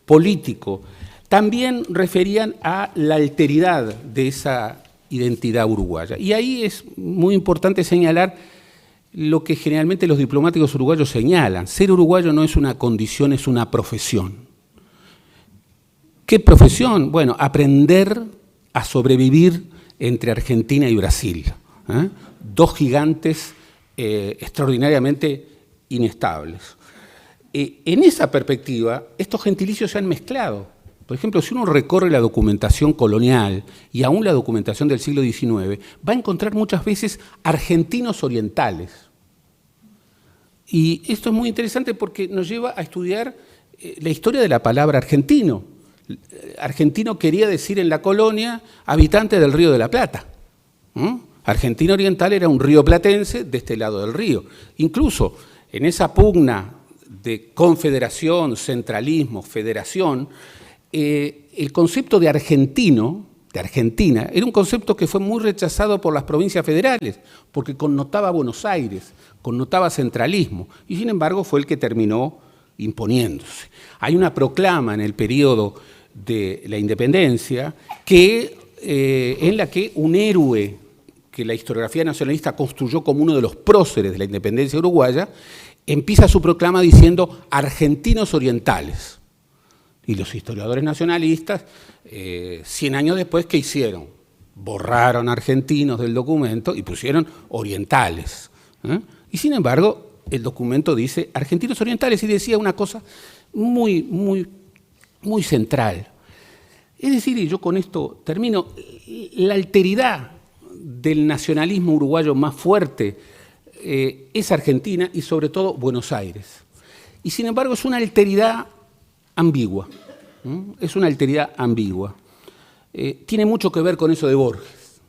S2: político, también referían a la alteridad de esa identidad uruguaya. Y ahí es muy importante señalar lo que generalmente los diplomáticos uruguayos señalan: ser uruguayo no es una condición, es una profesión. ¿Qué profesión? Bueno, aprender a sobrevivir entre Argentina y Brasil, dos gigantes extraordinariamente inestables. En esa perspectiva, estos gentilicios se han mezclado. Por ejemplo, si uno recorre la documentación colonial y aún la documentación del siglo XIX, va a encontrar muchas veces argentinos orientales. Y esto es muy interesante porque nos lleva a estudiar la historia de la palabra argentino. Argentino quería decir en la colonia habitante del Río de la Plata. Argentino oriental era un río platense de este lado del río. Incluso en esa pugna de confederación, centralismo, federación, el concepto de argentino, de Argentina, era un concepto que fue muy rechazado por las provincias federales, porque connotaba a Buenos Aires, connotaba centralismo, y sin embargo fue el que terminó imponiéndose. Hay una proclama en el periodo de la independencia en la que un héroe que la historiografía nacionalista construyó como uno de los próceres de la independencia uruguaya, empieza su proclama diciendo argentinos orientales. Y los historiadores nacionalistas, 100 años después, ¿qué hicieron? Borraron argentinos del documento y pusieron orientales. Y sin embargo, el documento dice argentinos orientales y decía una cosa muy, muy, muy central. Es decir, y yo con esto termino, la alteridad del nacionalismo uruguayo más fuerte es Argentina y sobre todo Buenos Aires. Y sin embargo es una alteridad ambigua. Es una alteridad ambigua. Tiene mucho que ver con eso de Borges.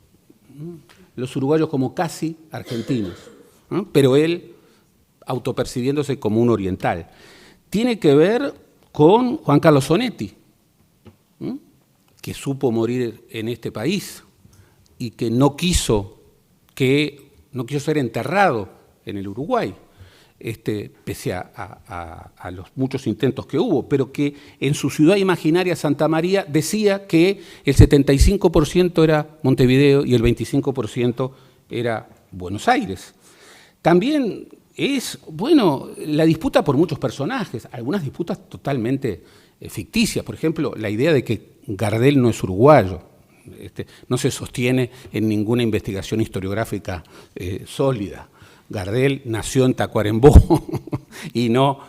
S2: Los uruguayos como casi argentinos, pero él autopercibiéndose como un oriental. Tiene que ver con Juan Carlos Onetti, que supo morir en este país y que no quiso ser enterrado en el Uruguay, pese a los muchos intentos que hubo, pero que en su ciudad imaginaria, Santa María, decía que el 75% era Montevideo y el 25% era Buenos Aires. También es, bueno, la disputa por muchos personajes, algunas disputas totalmente ficticias. Por ejemplo, la idea de que Gardel no es uruguayo, no se sostiene en ninguna investigación historiográfica sólida. Gardel nació en Tacuarembó y no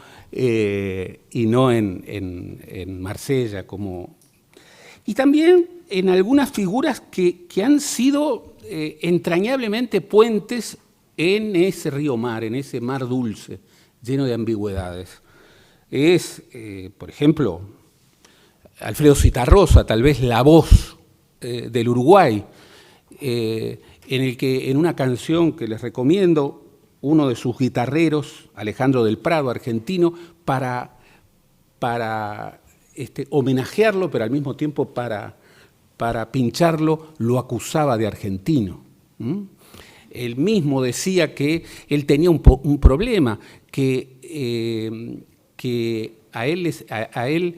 S2: en Marsella. Y también en algunas figuras que han sido entrañablemente puentes en ese río mar, en ese mar dulce, lleno de ambigüedades. Por ejemplo, Alfredo Zitarrosa, tal vez la voz del Uruguay, en el que en una canción que les recomiendo, uno de sus guitarreros, Alejandro del Prado, argentino, para homenajearlo, pero al mismo tiempo para pincharlo, lo acusaba de argentino. Él mismo decía que él tenía un problema, que a él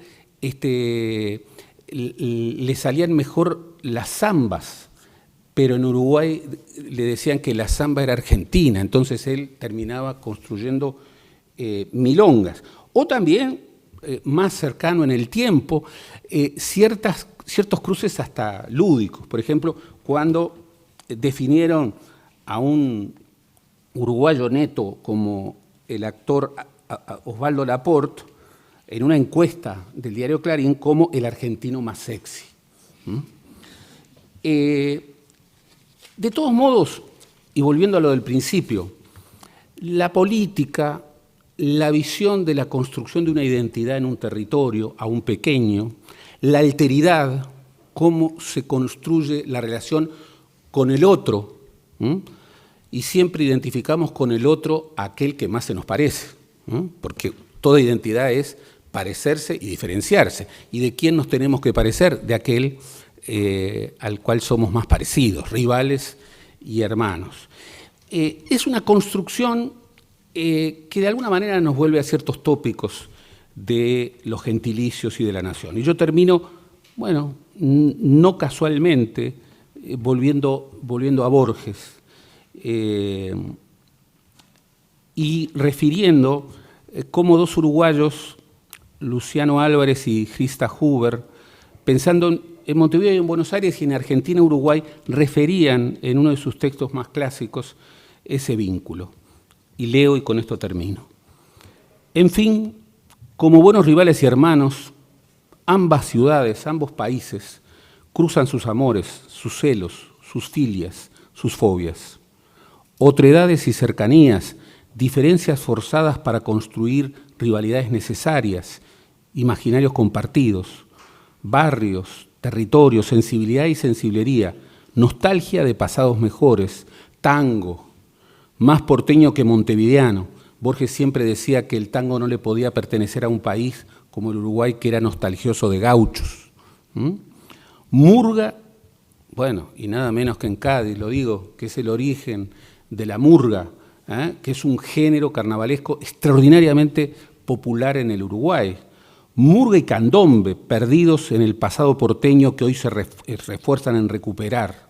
S2: le salían mejor las zambas, pero en Uruguay le decían que la zamba era argentina, entonces él terminaba construyendo milongas. O también, más cercano en el tiempo, ciertos cruces hasta lúdicos. Por ejemplo, cuando definieron a un uruguayo neto como el actor Osvaldo Laport, en una encuesta del diario Clarín, como el argentino más sexy. De todos modos, y volviendo a lo del principio, la política, la visión de la construcción de una identidad en un territorio, aún pequeño, la alteridad, cómo se construye la relación con el otro, y siempre identificamos con el otro aquel que más se nos parece, porque toda identidad es parecerse y diferenciarse. ¿Y de quién nos tenemos que parecer? De aquel al cual somos más parecidos, rivales y hermanos. Es una construcción que de alguna manera nos vuelve a ciertos tópicos de los gentilicios y de la nación. Y yo termino, bueno, no casualmente, volviendo a Borges y refiriendo cómo dos uruguayos, Luciano Álvarez y Christa Huber, pensando en Montevideo y en Buenos Aires y en Argentina y Uruguay, referían en uno de sus textos más clásicos ese vínculo. Y leo y con esto termino. En fin, como buenos rivales y hermanos, ambas ciudades, ambos países, cruzan sus amores, sus celos, sus filias, sus fobias. Otredades y cercanías, diferencias forzadas para construir rivalidades necesarias, imaginarios compartidos, barrios, territorios, sensibilidad y sensiblería, nostalgia de pasados mejores, tango, más porteño que montevideano. Borges siempre decía que el tango no le podía pertenecer a un país como el Uruguay, que era nostalgioso de gauchos. Murga, bueno, y nada menos que en Cádiz, lo digo, que es el origen de la murga, que es un género carnavalesco extraordinariamente popular en el Uruguay. Murga y candombe, perdidos en el pasado porteño que hoy se refuerzan en recuperar.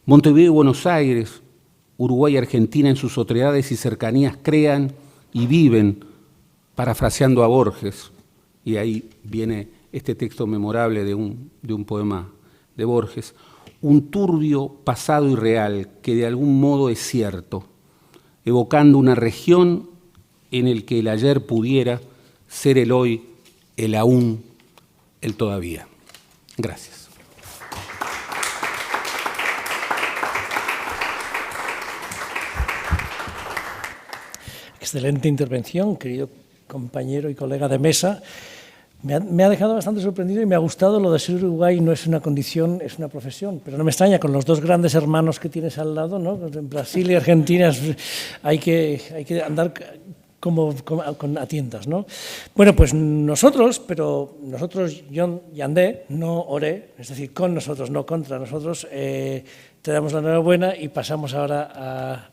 S2: Montevideo y Buenos Aires, Uruguay y Argentina en sus otredades y cercanías crean y viven, parafraseando a Borges, y ahí viene este texto memorable de un poema de Borges, un turbio pasado irreal que de algún modo es cierto, evocando una región en el que el ayer pudiera ser el hoy, el aún, el todavía. Gracias.
S1: Excelente intervención, querido compañero y colega de mesa. Me ha dejado bastante sorprendido y me ha gustado lo de ser Uruguay no es una condición, es una profesión. Pero no me extraña, con los dos grandes hermanos que tienes al lado, ¿no? En Brasil y Argentina hay que andar como a tientas, ¿no? Bueno, pues nosotros, Jon y Andé, no oré, es decir, con nosotros, no contra nosotros, te damos la enhorabuena y pasamos ahora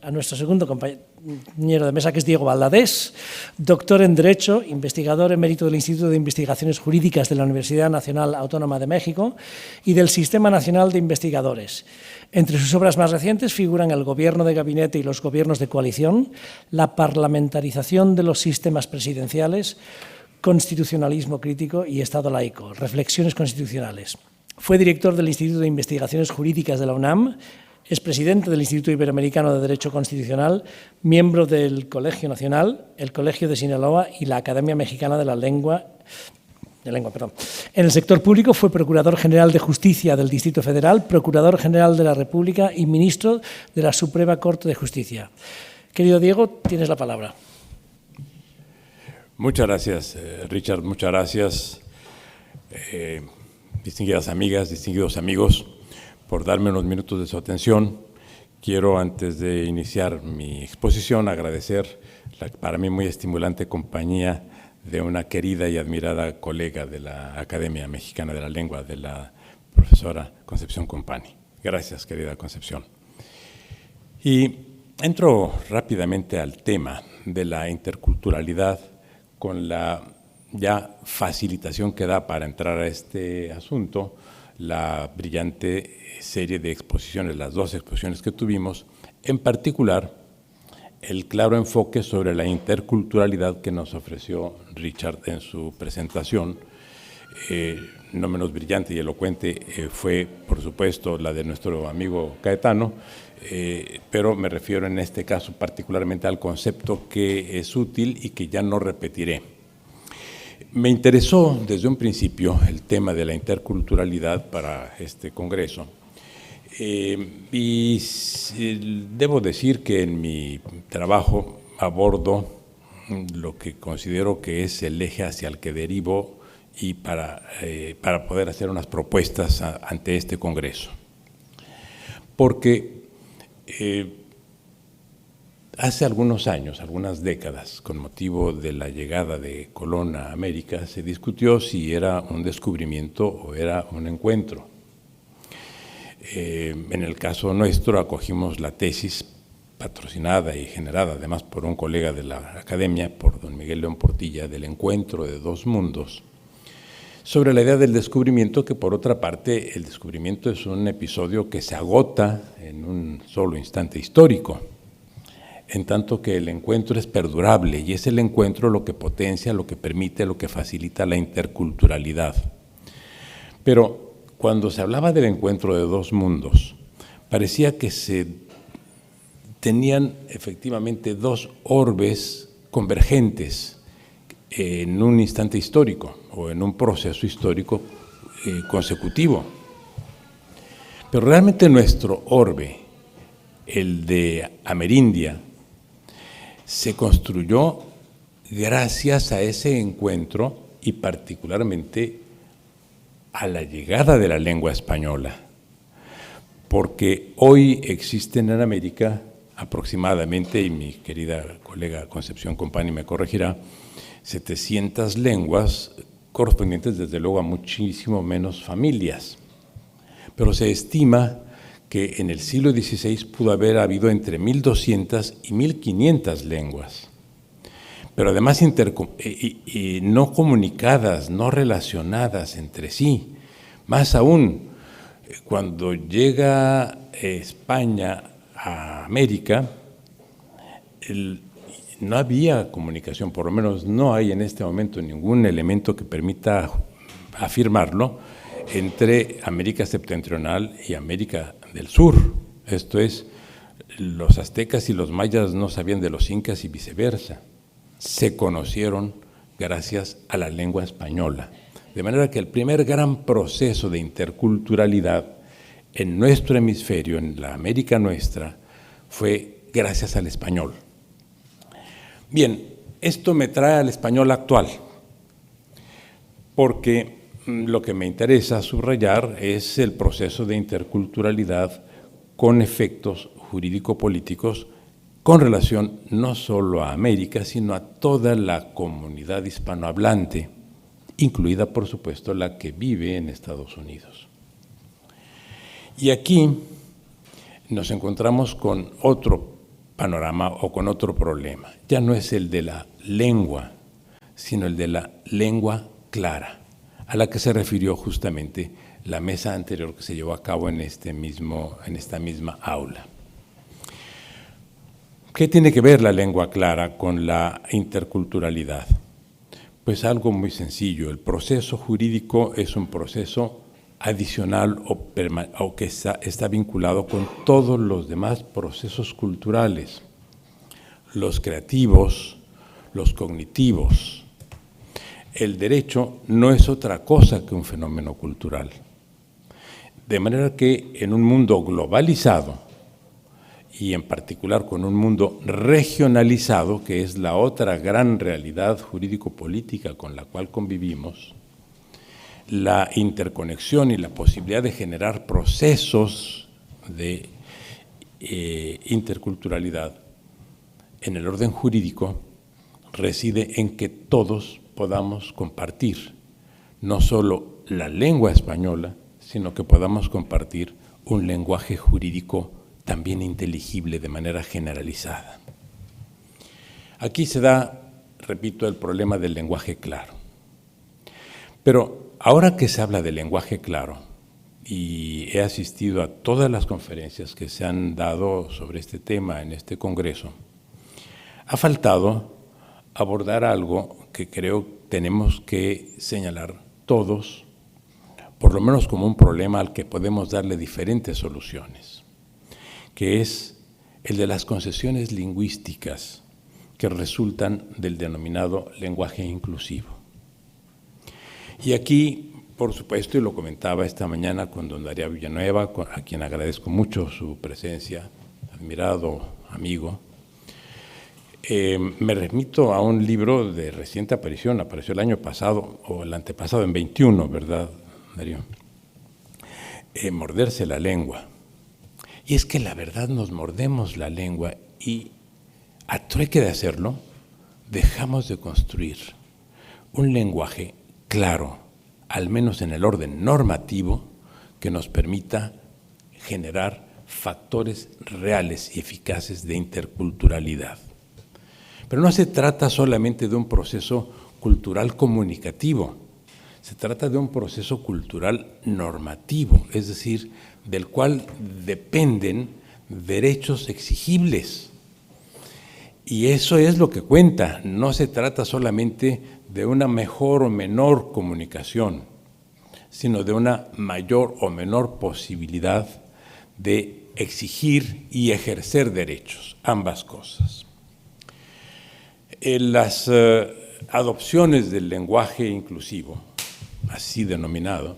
S1: a nuestro segundo compañero de mesa, que es Diego Valdés, doctor en Derecho, investigador emérito del Instituto de Investigaciones Jurídicas de la Universidad Nacional Autónoma de México y del Sistema Nacional de Investigadores. Entre sus obras más recientes figuran el Gobierno de Gabinete y los Gobiernos de Coalición, la parlamentarización de los sistemas presidenciales, constitucionalismo crítico y Estado laico, reflexiones constitucionales. Fue director del Instituto de Investigaciones Jurídicas de la UNAM, es presidente del Instituto Iberoamericano de Derecho Constitucional, miembro del Colegio Nacional, el Colegio de Sinaloa y la Academia Mexicana de Lengua. En el sector público fue Procurador General de Justicia del Distrito Federal, Procurador General de la República y Ministro de la Suprema Corte de Justicia. Querido Diego, tienes la palabra.
S3: Muchas gracias, Richard, muchas gracias, distinguidas amigas, distinguidos amigos, por darme unos minutos de su atención. Quiero, antes de iniciar mi exposición, agradecer la para mí muy estimulante compañía de una querida y admirada colega de la Academia Mexicana de la Lengua, de la profesora Concepción Company. Gracias, querida Concepción. Y entro rápidamente al tema de la interculturalidad con la ya facilitación que da para entrar a este asunto la brillante serie de exposiciones, las dos exposiciones que tuvimos, en particular el claro enfoque sobre la interculturalidad que nos ofreció Richard en su presentación. No menos brillante y elocuente fue, por supuesto, la de nuestro amigo Caetano, pero me refiero en este caso particularmente al concepto que es útil y que ya no repetiré. Me interesó desde un principio el tema de la interculturalidad para este congreso y debo decir que en mi trabajo abordo lo que considero que es el eje hacia el que derivo y para poder hacer unas propuestas ante este congreso. Porque hace algunos años, algunas décadas, con motivo de la llegada de Colón a América, se discutió si era un descubrimiento o era un encuentro. En el caso nuestro acogimos la tesis patrocinada y generada además por un colega de la Academia, por don Miguel León Portilla, del encuentro de dos mundos, sobre la idea del descubrimiento, que por otra parte el descubrimiento es un episodio que se agota en un solo instante histórico, en tanto que el encuentro es perdurable y es el encuentro lo que potencia, lo que permite, lo que facilita la interculturalidad. Pero cuando se hablaba del encuentro de dos mundos, parecía que se tenían efectivamente dos orbes convergentes en un instante histórico o en un proceso histórico consecutivo. Pero realmente nuestro orbe, el de Amerindia, se construyó gracias a ese encuentro y particularmente a la llegada de la lengua española, porque hoy existen en América aproximadamente, y mi querida colega Concepción Company me corregirá, 700 lenguas correspondientes desde luego a muchísimo menos familias, pero se estima que en el siglo XVI pudo haber habido entre 1.200 y 1.500 lenguas, pero además y no comunicadas, no relacionadas entre sí. Más aún, cuando llega España a América, no había comunicación, por lo menos no hay en este momento ningún elemento que permita afirmarlo, entre América septentrional y América del Sur. Esto es, los aztecas y los mayas no sabían de los incas y viceversa. Se conocieron gracias a la lengua española. De manera que el primer gran proceso de interculturalidad en nuestro hemisferio, en la América nuestra, fue gracias al español. Bien, esto me trae al español actual, porque lo que me interesa subrayar es el proceso de interculturalidad con efectos jurídico-políticos con relación no solo a América, sino a toda la comunidad hispanohablante, incluida, por supuesto, la que vive en Estados Unidos. Y aquí nos encontramos con otro panorama o con otro problema. Ya no es el de la lengua, sino el de la lengua clara, a la que se refirió justamente la mesa anterior que se llevó a cabo en esta misma aula. ¿Qué tiene que ver la lengua clara con la interculturalidad? Pues algo muy sencillo. El proceso jurídico es un proceso adicional o que está vinculado con todos los demás procesos culturales, los creativos, los cognitivos. El derecho no es otra cosa que un fenómeno cultural. De manera que en un mundo globalizado, y en particular con un mundo regionalizado, que es la otra gran realidad jurídico-política con la cual convivimos, la interconexión y la posibilidad de generar procesos de interculturalidad en el orden jurídico reside en que todos podamos compartir no solo la lengua española, sino que podamos compartir un lenguaje jurídico también inteligible de manera generalizada. Aquí se da, repito, el problema del lenguaje claro. Pero ahora que se habla de lenguaje claro, y he asistido a todas las conferencias que se han dado sobre este tema en este congreso, ha faltado abordar algo que creo tenemos que señalar todos, por lo menos como un problema al que podemos darle diferentes soluciones, que es el de las concesiones lingüísticas que resultan del denominado lenguaje inclusivo. Y aquí, por supuesto, y lo comentaba esta mañana con don Darío Villanueva, a quien agradezco mucho su presencia, admirado amigo, me remito a un libro de reciente aparición, apareció el año pasado, o el antepasado, en 21, ¿verdad, Darío? Morderse la lengua. Y es que la verdad nos mordemos la lengua y a trueque de hacerlo, dejamos de construir un lenguaje claro, al menos en el orden normativo, que nos permita generar factores reales y eficaces de interculturalidad. Pero no se trata solamente de un proceso cultural comunicativo, se trata de un proceso cultural normativo, es decir, del cual dependen derechos exigibles. Y eso es lo que cuenta, no se trata solamente de una mejor o menor comunicación, sino de una mayor o menor posibilidad de exigir y ejercer derechos, ambas cosas. Las adopciones del lenguaje inclusivo, así denominado,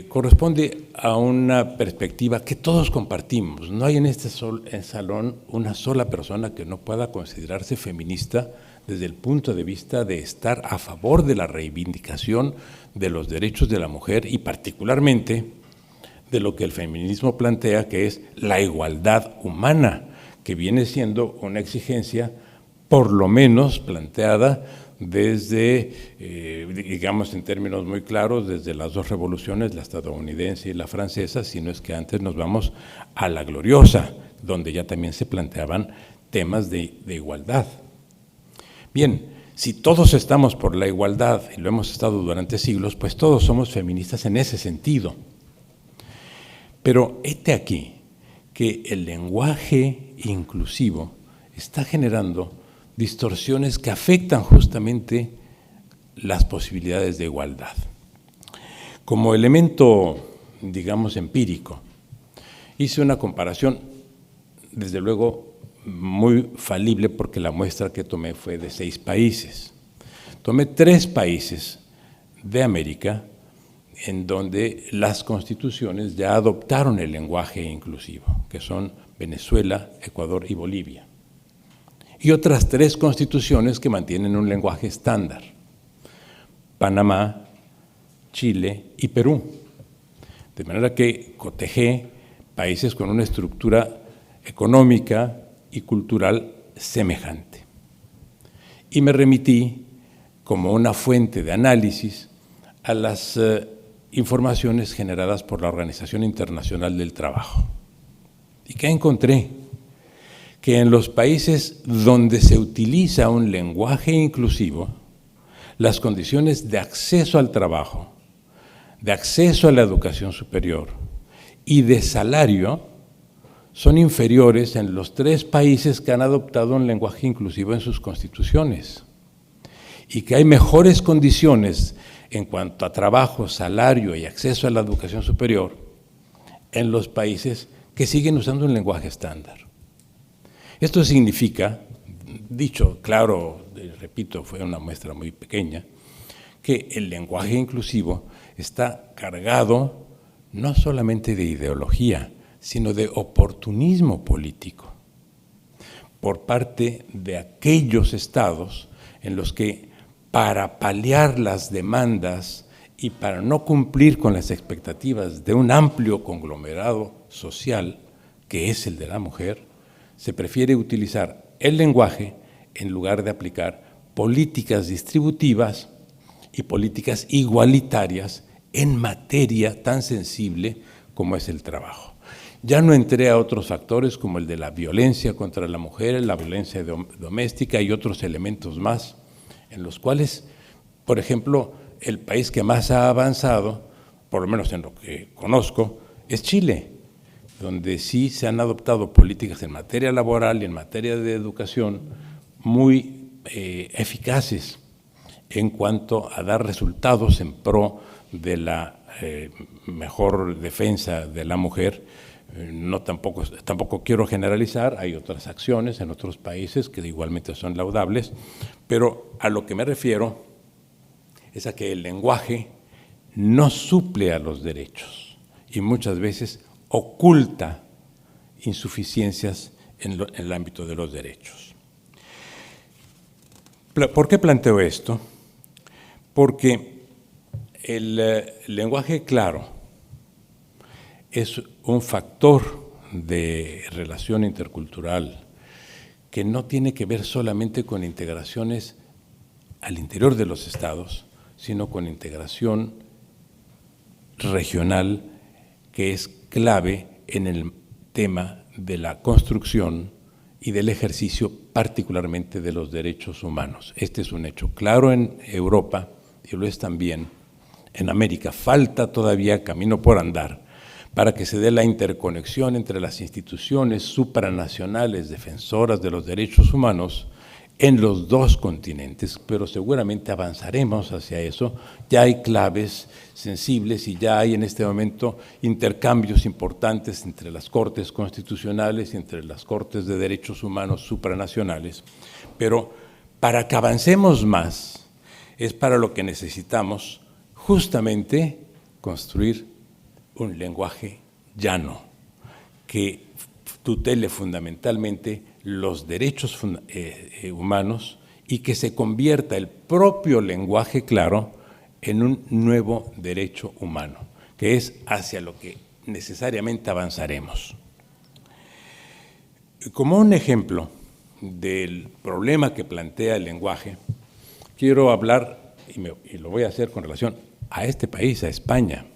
S3: corresponde a una perspectiva que todos compartimos. No hay en este salón una sola persona que no pueda considerarse feminista desde el punto de vista de estar a favor de la reivindicación de los derechos de la mujer y particularmente de lo que el feminismo plantea, que es la igualdad humana, que viene siendo una exigencia por lo menos planteada desde, digamos en términos muy claros, desde las dos revoluciones, la estadounidense y la francesa, sino es que antes nos vamos a la gloriosa, donde ya también se planteaban temas de igualdad. Bien, si todos estamos por la igualdad, y lo hemos estado durante siglos, pues todos somos feministas en ese sentido. Pero hete aquí que el lenguaje inclusivo está generando distorsiones que afectan justamente las posibilidades de igualdad. Como elemento, digamos, empírico, hice una comparación, desde luego, muy falible porque la muestra que tomé fue de 6 países. Tomé 3 países de América en donde las constituciones ya adoptaron el lenguaje inclusivo, que son Venezuela, Ecuador y Bolivia. Y otras 3 constituciones que mantienen un lenguaje estándar: Panamá, Chile y Perú. De manera que cotejé países con una estructura económica y cultural semejante. Y me remití como una fuente de análisis a las informaciones generadas por la Organización Internacional del Trabajo. ¿Y qué encontré? que en los países donde se utiliza un lenguaje inclusivo, las condiciones de acceso al trabajo, de acceso a la educación superior y de salario son inferiores en los 3 países que han adoptado un lenguaje inclusivo en sus constituciones, y que hay mejores condiciones en cuanto a trabajo, salario y acceso a la educación superior en los países que siguen usando un lenguaje estándar. Esto significa, dicho claro, repito, fue una muestra muy pequeña, que el lenguaje inclusivo está cargado no solamente de ideología, sino de oportunismo político por parte de aquellos estados en los que, para paliar las demandas y para no cumplir con las expectativas de un amplio conglomerado social, que es el de la mujer, se prefiere utilizar el lenguaje en lugar de aplicar políticas distributivas y políticas igualitarias en materia tan sensible como es el trabajo. Ya no entré a otros factores como el de la violencia contra la mujer, la violencia doméstica y otros elementos más, en los cuales, por ejemplo, el país que más ha avanzado, por lo menos en lo que conozco, es Chile, donde sí se han adoptado políticas en materia laboral y en materia de educación muy eficaces en cuanto a dar resultados en pro de la mejor defensa de la mujer. Tampoco quiero generalizar, hay otras acciones en otros países que igualmente son laudables, pero a lo que me refiero es a que el lenguaje no suple a los derechos y muchas veces oculta insuficiencias en el ámbito de los derechos. ¿Por qué planteo esto? Porque el lenguaje claro es un factor de relación intercultural que no tiene que ver solamente con integraciones al interior de los estados, sino con integración regional, que es clave en el tema de la construcción y del ejercicio particularmente de los derechos humanos. Este es un hecho claro en Europa y lo es también en América. Falta todavía camino por andar para que se dé la interconexión entre las instituciones supranacionales defensoras de los derechos humanos en los 2 continentes, pero seguramente avanzaremos hacia eso. Ya hay claves sensibles y ya hay en este momento intercambios importantes entre las Cortes Constitucionales y entre las Cortes de Derechos Humanos supranacionales, pero para que avancemos más es para lo que necesitamos justamente construir un lenguaje llano que tutele fundamentalmente los derechos humanos y que se convierta el propio lenguaje claro en un nuevo derecho humano, que es hacia lo que necesariamente avanzaremos. Como un ejemplo del problema que plantea el lenguaje, quiero hablar, y lo voy a hacer con relación a este país, a España.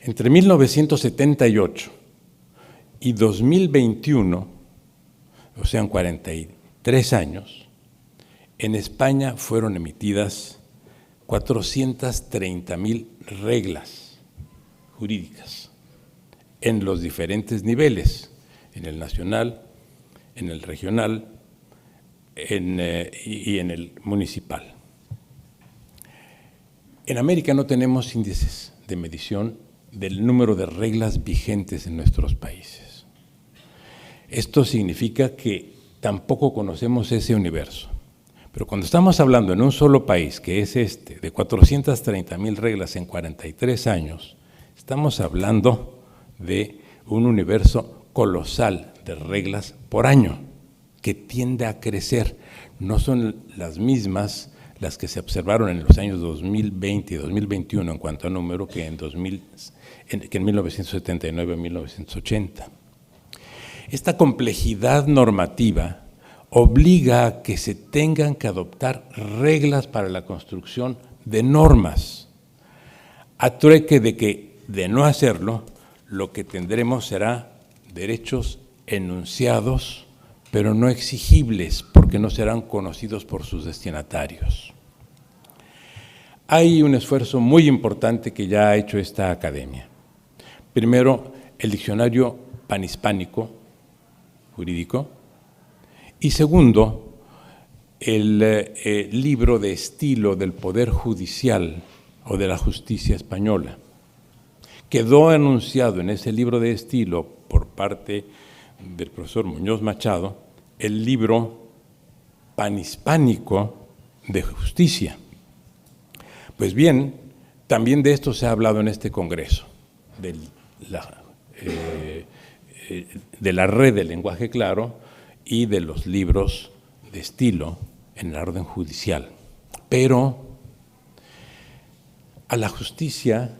S3: Entre 1978 y 2021, o sea, en 43 años, en España fueron emitidas 430,000 reglas jurídicas en los diferentes niveles, en el nacional, en el regional y en el municipal. En América no tenemos índices de medición del número de reglas vigentes en nuestros países. Esto significa que tampoco conocemos ese universo. Pero cuando estamos hablando en un solo país, que es este, de 430,000 reglas en 43 años, estamos hablando de un universo colosal de reglas por año, que tiende a crecer. No son las mismas las que se observaron en los años 2020 y 2021 en cuanto a número que en 1979 y 1980. Esta complejidad normativa obliga a que se tengan que adoptar reglas para la construcción de normas, a trueque de que, de no hacerlo, lo que tendremos será derechos enunciados, pero no exigibles, porque no serán conocidos por sus destinatarios. Hay un esfuerzo muy importante que ya ha hecho esta academia. Primero, el diccionario panhispánico jurídico, y segundo, el libro de estilo del Poder Judicial o de la Justicia Española. Quedó anunciado en ese libro de estilo por parte del profesor Muñoz Machado el libro panhispánico de justicia. Pues bien, también de esto se ha hablado en este congreso, de la red del lenguaje claro y de los libros de estilo en la orden judicial. Pero a la justicia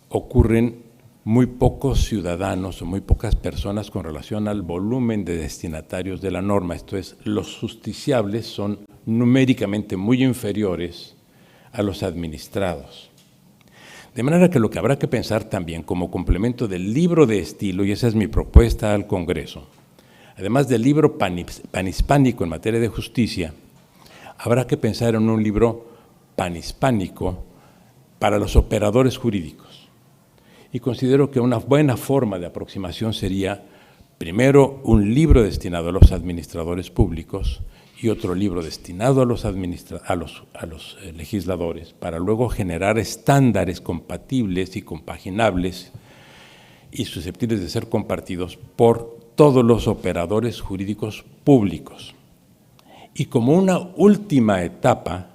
S3: ocurren muy pocos ciudadanos o muy pocas personas con relación al volumen de destinatarios de la norma. Esto es, los justiciables son numéricamente muy inferiores a los administrados. De manera que lo que habrá que pensar también como complemento del libro de estilo, y esa es mi propuesta al Congreso, además del libro panhispánico en materia de justicia, habrá que pensar en un libro panhispánico para los operadores jurídicos. Y considero que una buena forma de aproximación sería, primero, un libro destinado a los administradores públicos y otro libro destinado a los legisladores, para luego generar estándares compatibles y compaginables y susceptibles de ser compartidos por todos los operadores jurídicos públicos. Y como una última etapa,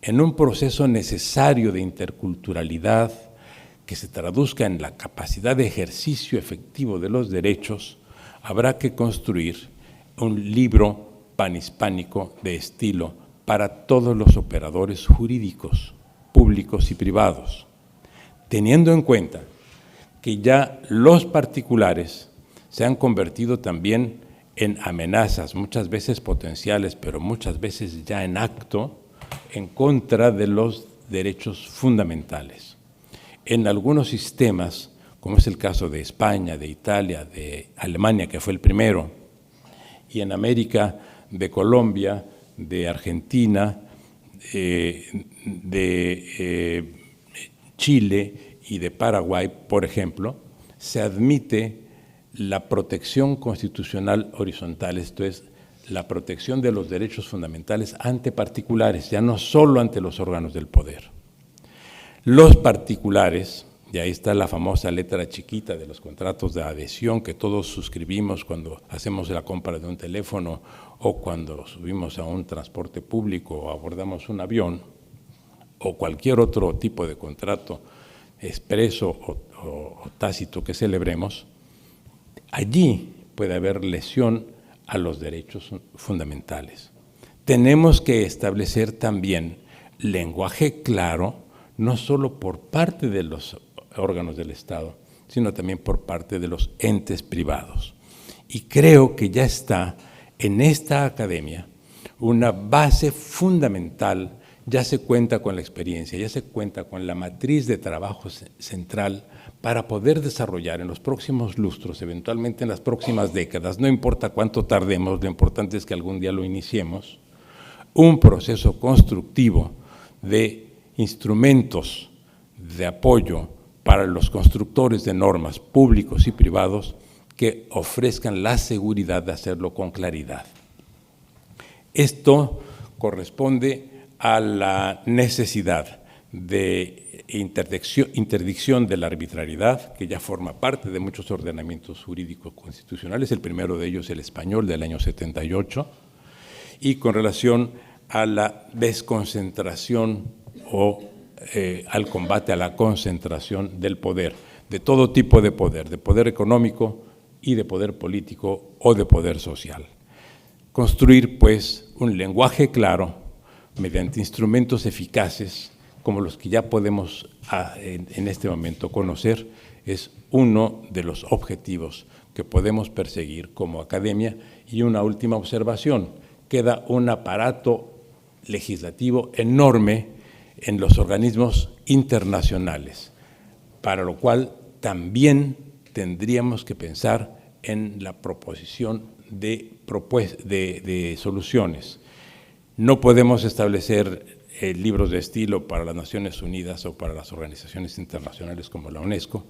S3: en un proceso necesario de interculturalidad, que se traduzca en la capacidad de ejercicio efectivo de los derechos, habrá que construir un libro panhispánico de estilo para todos los operadores jurídicos, públicos y privados, teniendo en cuenta que ya los particulares se han convertido también en amenazas, muchas veces potenciales, pero muchas veces ya en acto, en contra de los derechos fundamentales. En algunos sistemas, como es el caso de España, de Italia, de Alemania, que fue el primero, y en América, de Colombia, de Argentina, de Chile y de Paraguay, por ejemplo, se admite la protección constitucional horizontal, esto es, la protección de los derechos fundamentales ante particulares, ya no solo ante los órganos del poder. Los particulares, y ahí está la famosa letra chiquita de los contratos de adhesión que todos suscribimos cuando hacemos la compra de un teléfono o cuando subimos a un transporte público o abordamos un avión o cualquier otro tipo de contrato expreso o tácito que celebremos, allí puede haber lesión a los derechos fundamentales. Tenemos que establecer también lenguaje claro, no solo por parte de los órganos del Estado, sino también por parte de los entes privados. Y creo que ya está en esta academia una base fundamental, ya se cuenta con la experiencia, ya se cuenta con la matriz de trabajo central para poder desarrollar en los próximos lustros, eventualmente en las próximas décadas, no importa cuánto tardemos, lo importante es que algún día lo iniciemos, un proceso constructivo de instrumentos de apoyo para los constructores de normas públicos y privados que ofrezcan la seguridad de hacerlo con claridad. Esto corresponde a la necesidad de interdicción de la arbitrariedad, que ya forma parte de muchos ordenamientos jurídicos constitucionales, el primero de ellos el español del año 78, y con relación a la desconcentración o al combate a la concentración del poder, de todo tipo de poder económico y de poder político o de poder social. Construir, pues, un lenguaje claro mediante instrumentos eficaces como los que ya podemos en este momento conocer, es uno de los objetivos que podemos perseguir como academia. Y una última observación, queda un aparato legislativo enorme en los organismos internacionales, para lo cual también tendríamos que pensar en la proposición de soluciones. No podemos establecer libros de estilo para las Naciones Unidas o para las organizaciones internacionales como la UNESCO,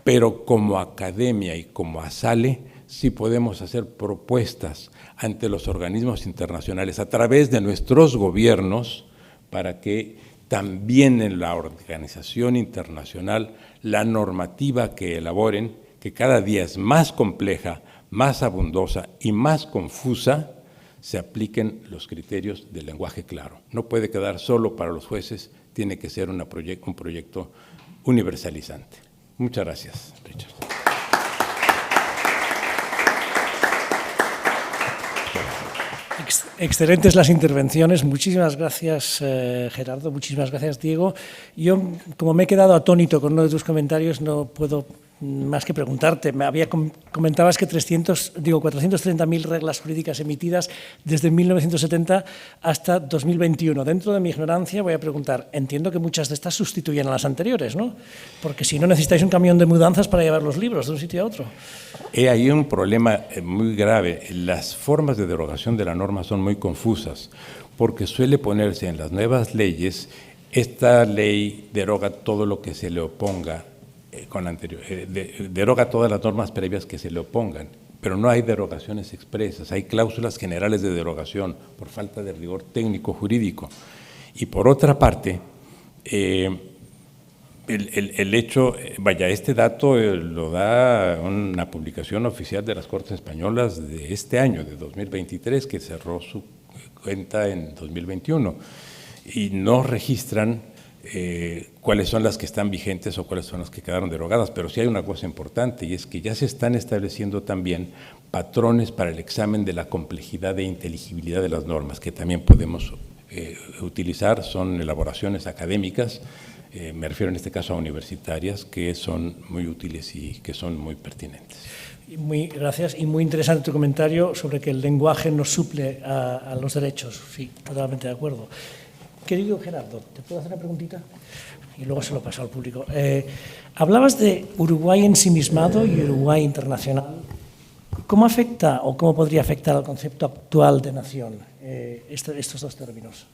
S3: pero como academia y como ASALE sí podemos hacer propuestas ante los organismos internacionales a través de nuestros gobiernos para que también en la organización internacional la normativa que elaboren, que cada día es más compleja, más abundosa y más confusa, se apliquen los criterios del lenguaje claro. No puede quedar solo para los jueces, tiene que ser un proyecto universalizante. Muchas gracias, Richard.
S1: Excelentes las intervenciones. Muchísimas gracias, Gerardo. Muchísimas gracias, Diego. Yo, como me he quedado atónito con uno de tus comentarios, no puedo más que preguntarte. Comentabas que 430.000 reglas jurídicas emitidas desde 1970 hasta 2021. Dentro de mi ignorancia voy a preguntar, entiendo que muchas de estas sustituyen a las anteriores, ¿no? Porque si no necesitáis un camión de mudanzas para llevar los libros de un sitio a otro.
S3: Hay un problema muy grave. Las formas de derogación de la norma son muy confusas, porque suele ponerse en las nuevas leyes, esta ley deroga todo lo que se le oponga con la anterior, deroga todas las normas previas que se le opongan, pero no hay derogaciones expresas, hay cláusulas generales de derogación por falta de rigor técnico jurídico. Y por otra parte, el hecho, este dato lo da una publicación oficial de las Cortes Españolas de este año, de 2023, que cerró su cuenta en 2021, y no registran cuáles son las que están vigentes o cuáles son las que quedaron derogadas, pero sí hay una cosa importante, y es que ya se están estableciendo también patrones para el examen de la complejidad e inteligibilidad de las normas, que también podemos utilizar. Son elaboraciones académicas, me refiero en este caso a universitarias, que son muy útiles y que son muy pertinentes.
S1: Gracias, y muy interesante tu comentario sobre que el lenguaje nos suple a los derechos. Sí, totalmente de acuerdo. Querido Gerardo, ¿te puedo hacer una preguntita? Y luego se lo paso al público. Hablabas de Uruguay ensimismado y Uruguay internacional. ¿Cómo afecta o cómo podría afectar al concepto actual de nación estos dos términos?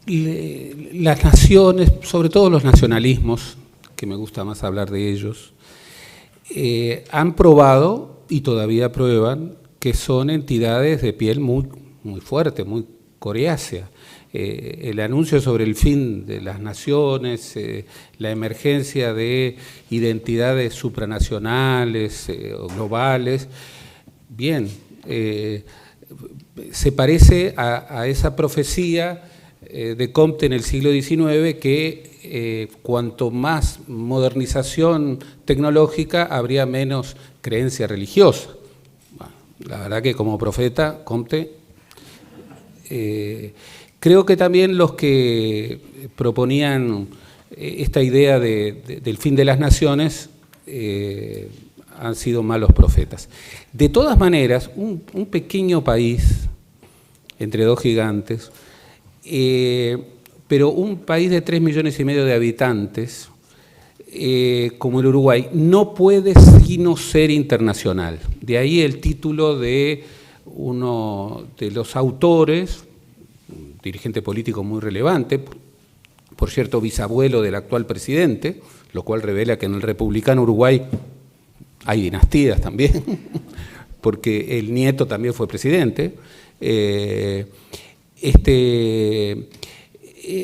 S2: Las naciones, sobre todo los nacionalismos, que me gusta más hablar de ellos, han probado y todavía prueban que son entidades de piel muy fuerte, muy coriácea. El anuncio sobre el fin de las naciones, la emergencia de identidades supranacionales o globales, bien, se parece a esa profecía de Comte en el siglo XIX que cuanto más modernización tecnológica habría menos creencia religiosa. Bueno, la verdad que como profeta, Comte, creo que también los que proponían esta idea del fin de las naciones han sido malos profetas. De todas maneras, un pequeño país entre dos gigantes, pero un país de 3,5 millones de habitantes, como el Uruguay, no puede sino ser internacional. De ahí el título de uno de los autores, un dirigente político muy relevante, por cierto, bisabuelo del actual presidente, lo cual revela que en el republicano Uruguay hay dinastías también, porque el nieto también fue presidente.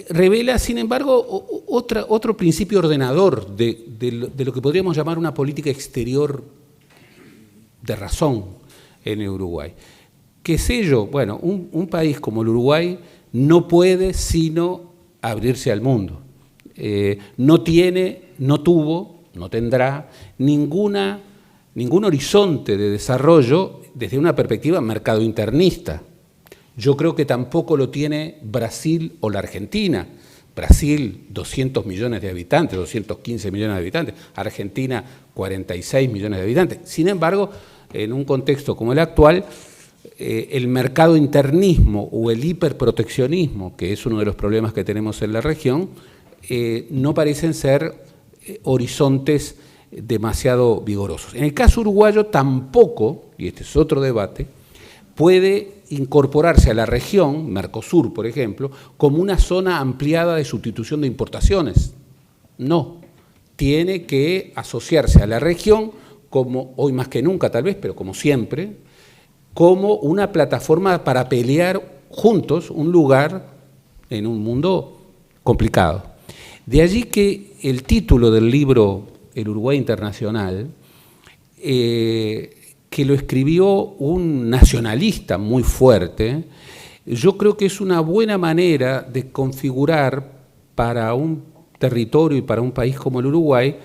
S2: Revela, sin embargo, otro principio ordenador de lo que podríamos llamar una política exterior de razón en el Uruguay. ¿Qué sé yo? Bueno, un país como el Uruguay no puede sino abrirse al mundo. No tiene, no tuvo, no tendrá ningún horizonte de desarrollo desde una perspectiva mercado-internista. Yo creo que tampoco lo tiene Brasil o la Argentina. Brasil, 200 millones de habitantes, 215 millones de habitantes. Argentina, 46 millones de habitantes. Sin embargo, en un contexto como el actual, el mercado internismo o el hiperproteccionismo, que es uno de los problemas que tenemos en la región, no parecen ser horizontes demasiado vigorosos. En el caso uruguayo tampoco, y este es otro debate, puede incorporarse a la región, Mercosur por ejemplo, como una zona ampliada de sustitución de importaciones. No, tiene que asociarse a la región como, hoy más que nunca tal vez, pero como siempre, como una plataforma para pelear juntos un lugar en un mundo complicado. De allí que el título del libro El Uruguay Internacional, que lo escribió un nacionalista muy fuerte, yo creo que es una buena manera de configurar para un territorio y para un país como el Uruguay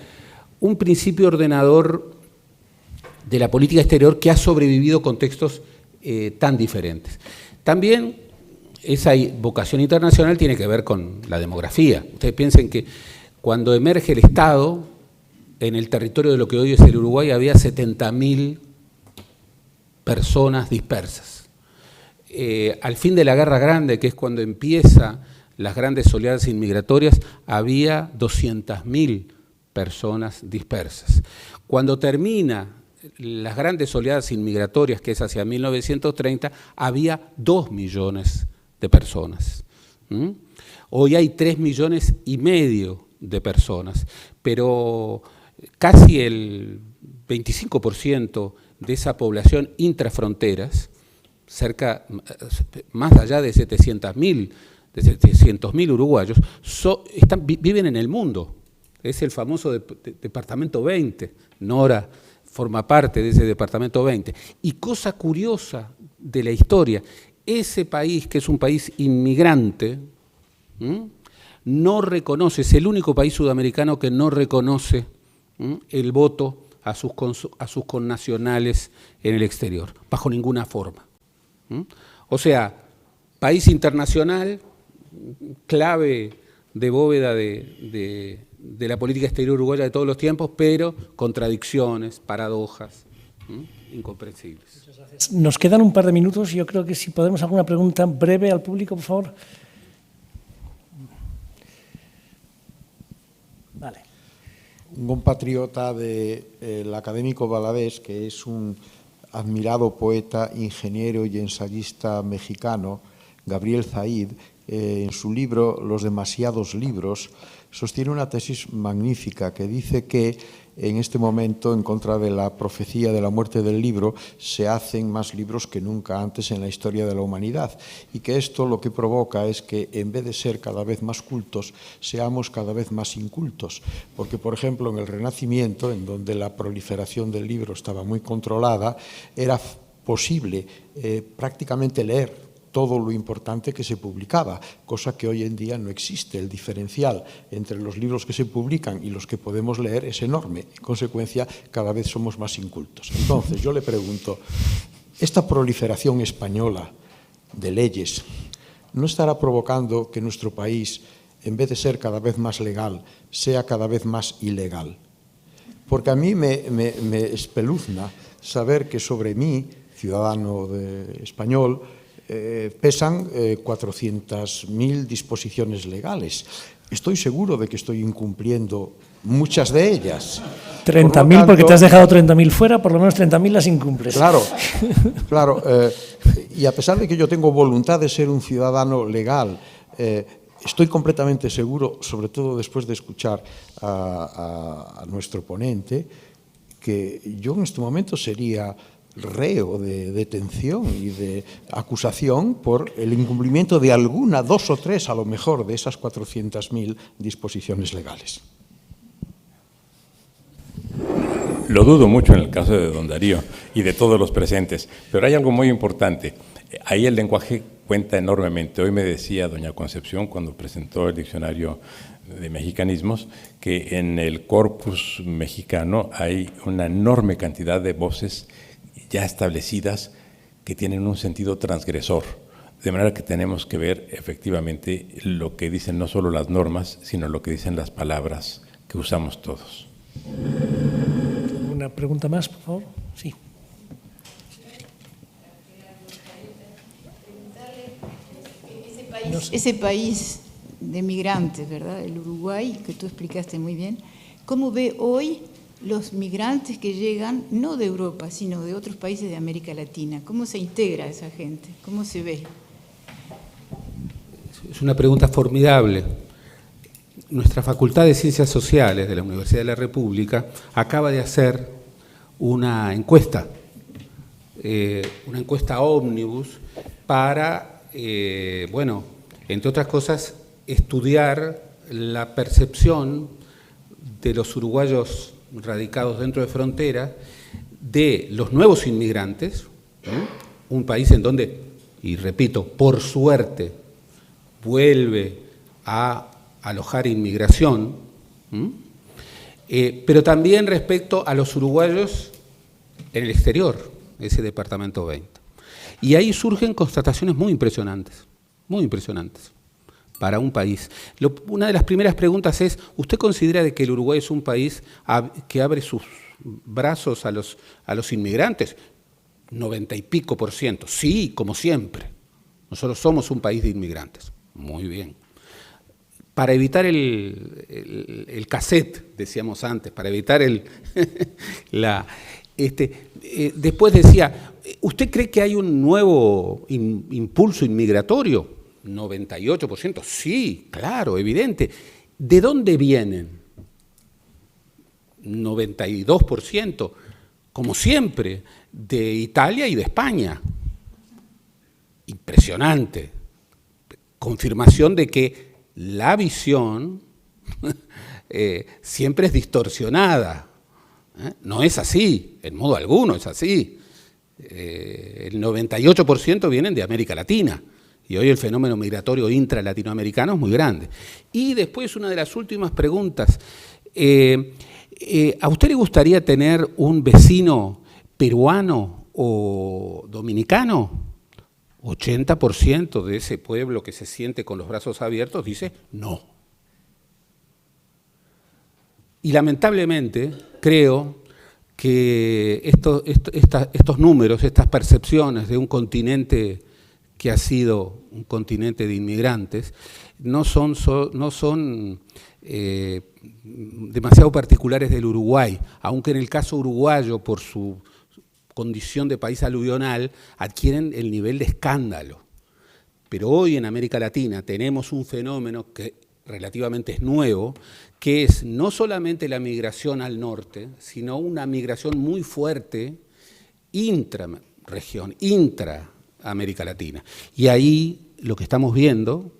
S2: un principio ordenador de la política exterior que ha sobrevivido contextos tan diferentes. También esa vocación internacional tiene que ver con la demografía. Ustedes piensen que cuando emerge el Estado, en el territorio de lo que hoy es el Uruguay había 70.000 personas dispersas. Al fin de la Guerra Grande, que es cuando empiezan las grandes oleadas inmigratorias, había 200.000 personas dispersas. Cuando termina las grandes oleadas inmigratorias, que es hacia 1930, había 2 millones de personas. Hoy hay 3,5 millones de personas, pero casi el 25% de esa población intrafronteras, más allá de 700.000 uruguayos, viven en el mundo. Es el famoso departamento 20, Nora forma parte de ese departamento 20. Y cosa curiosa de la historia, ese país, que es un país inmigrante, no reconoce, es el único país sudamericano que no reconoce el voto a sus connacionales en el exterior, bajo ninguna forma. O sea, país internacional, clave de bóveda de la política exterior uruguaya de todos los tiempos, pero contradicciones, paradojas, incomprensibles.
S1: Muchas gracias. Nos quedan un par de minutos. Yo creo que si podemos alguna pregunta breve al público, por favor. Vale.
S4: Un compatriota del académico Valadez, que es un admirado poeta, ingeniero y ensayista mexicano, Gabriel Zaid, en su libro Los demasiados libros, sostiene una tesis magnífica que dice que en este momento, en contra de la profecía de la muerte del libro, se hacen más libros que nunca antes en la historia de la humanidad, y que esto lo que provoca es que en vez de ser cada vez más cultos, seamos cada vez más incultos, porque por ejemplo en el Renacimiento, en donde la proliferación del libro estaba muy controlada, era posible prácticamente leer todo lo importante que se publicaba, cosa que hoy en día no existe. El diferencial entre los libros que se publican y los que podemos leer es enorme. En consecuencia, cada vez somos más incultos. Entonces, yo le pregunto, ¿esta proliferación española de leyes no estará provocando que nuestro país, en vez de ser cada vez más legal, sea cada vez más ilegal? Porque a mí me espeluzna saber que sobre mí, ciudadano español, pesan 400.000 disposiciones legales. Estoy seguro de que estoy incumpliendo muchas de ellas.
S1: 30.000, porque te has dejado 30.000 fuera, por lo menos 30.000 las incumples.
S4: Claro, claro. Y a pesar de que yo tengo voluntad de ser un ciudadano legal, estoy completamente seguro, sobre todo después de escuchar a nuestro ponente, que yo en este momento sería reo de detención y de acusación por el incumplimiento de alguna, 2 o 3 a lo mejor, de esas 400.000 disposiciones legales.
S3: Lo dudo mucho en el caso de don Darío y de todos los presentes, pero hay algo muy importante. Ahí el lenguaje cuenta enormemente. Hoy me decía doña Concepción, cuando presentó el diccionario de mexicanismos, que en el corpus mexicano hay una enorme cantidad de voces ya establecidas que tienen un sentido transgresor, de manera que tenemos que ver efectivamente lo que dicen no solo las normas, sino lo que dicen las palabras que usamos todos.
S1: ¿Una pregunta más, por favor? Sí.
S5: Ese país de migrantes, ¿verdad? El Uruguay, que tú explicaste muy bien, ¿cómo ve hoy los migrantes que llegan, no de Europa, sino de otros países de América Latina? ¿Cómo se integra esa gente? ¿Cómo se ve?
S2: Es una pregunta formidable. Nuestra Facultad de Ciencias Sociales de la Universidad de la República acaba de hacer una encuesta ómnibus para, bueno, entre otras cosas, estudiar la percepción de los uruguayos radicados dentro de frontera de los nuevos inmigrantes, un país en donde, y repito, por suerte, vuelve a alojar inmigración, pero también respecto a los uruguayos en el exterior, ese departamento 20. Y ahí surgen constataciones muy impresionantes para un país. Una de las primeras preguntas es, ¿usted considera de que el Uruguay es un país que abre sus brazos a los inmigrantes? 90 y pico %. Sí, como siempre. Nosotros somos un país de inmigrantes. Muy bien. Para evitar el cassette, decíamos antes, para evitar después decía, ¿usted cree que hay un nuevo impulso inmigratorio? 98%, sí, claro, evidente. ¿De dónde vienen? 92%, como siempre, de Italia y de España. Impresionante. Confirmación de que la visión siempre es distorsionada. No es así, en modo alguno es así. El 98% vienen de América Latina. Y hoy el fenómeno migratorio intra-latinoamericano es muy grande. Y después una de las últimas preguntas. ¿A usted le gustaría tener un vecino peruano o dominicano? 80% de ese pueblo que se siente con los brazos abiertos dice no. Y lamentablemente creo que estos números, estas percepciones de un continente que ha sido un continente de inmigrantes, no son demasiado particulares del Uruguay, aunque en el caso uruguayo, por su condición de país aluvional, adquieren el nivel de escándalo. Pero hoy en América Latina tenemos un fenómeno que relativamente es nuevo, que es no solamente la migración al norte, sino una migración muy fuerte intra-región, intra-América Latina. Y ahí lo que estamos viendo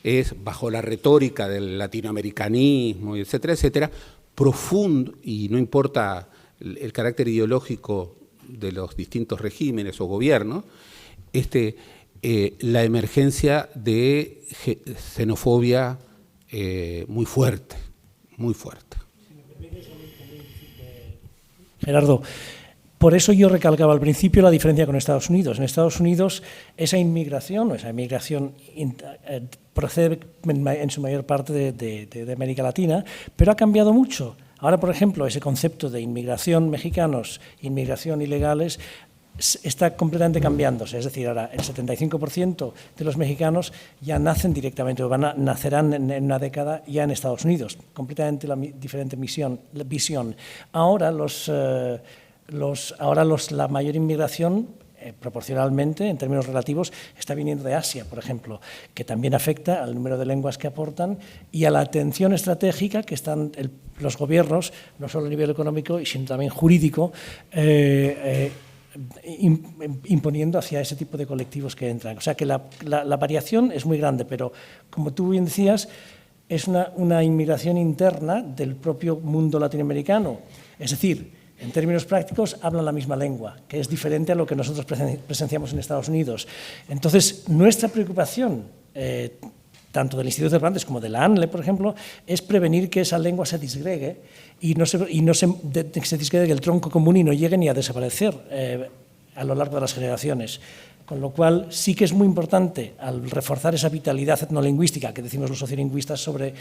S2: es, bajo la retórica del latinoamericanismo, etcétera, etcétera, profundo, y no importa el carácter ideológico de los distintos regímenes o gobiernos, la emergencia de xenofobia muy fuerte, muy fuerte.
S1: Gerardo, por eso yo recalcaba al principio la diferencia con Estados Unidos. En Estados Unidos esa inmigración procede en su mayor parte de América Latina, pero ha cambiado mucho. Ahora, por ejemplo, ese concepto de inmigración mexicanos, inmigración ilegales, está completamente cambiándose. Es decir, ahora el 75% de los mexicanos ya nacen directamente o nacerán en una década ya en Estados Unidos. Completamente diferente visión. Ahora la mayor inmigración, proporcionalmente, en términos relativos, está viniendo de Asia, por ejemplo, que también afecta al número de lenguas que aportan y a la atención estratégica que están los gobiernos, no solo a nivel económico, sino también jurídico, imponiendo hacia ese tipo de colectivos que entran. O sea que la variación es muy grande, pero como tú bien decías, es una inmigración interna del propio mundo latinoamericano. Es decir, en términos prácticos, hablan la misma lengua, que es diferente a lo que nosotros presenciamos en Estados Unidos. Entonces, nuestra preocupación, tanto del Instituto Cervantes como de la ANLE, por ejemplo, es prevenir que esa lengua se disgregue y que se disgregue el tronco común y no llegue ni a desaparecer a lo largo de las generaciones. Con lo cual, sí que es muy importante, al reforzar esa vitalidad etnolingüística que decimos los sociolingüistas sobre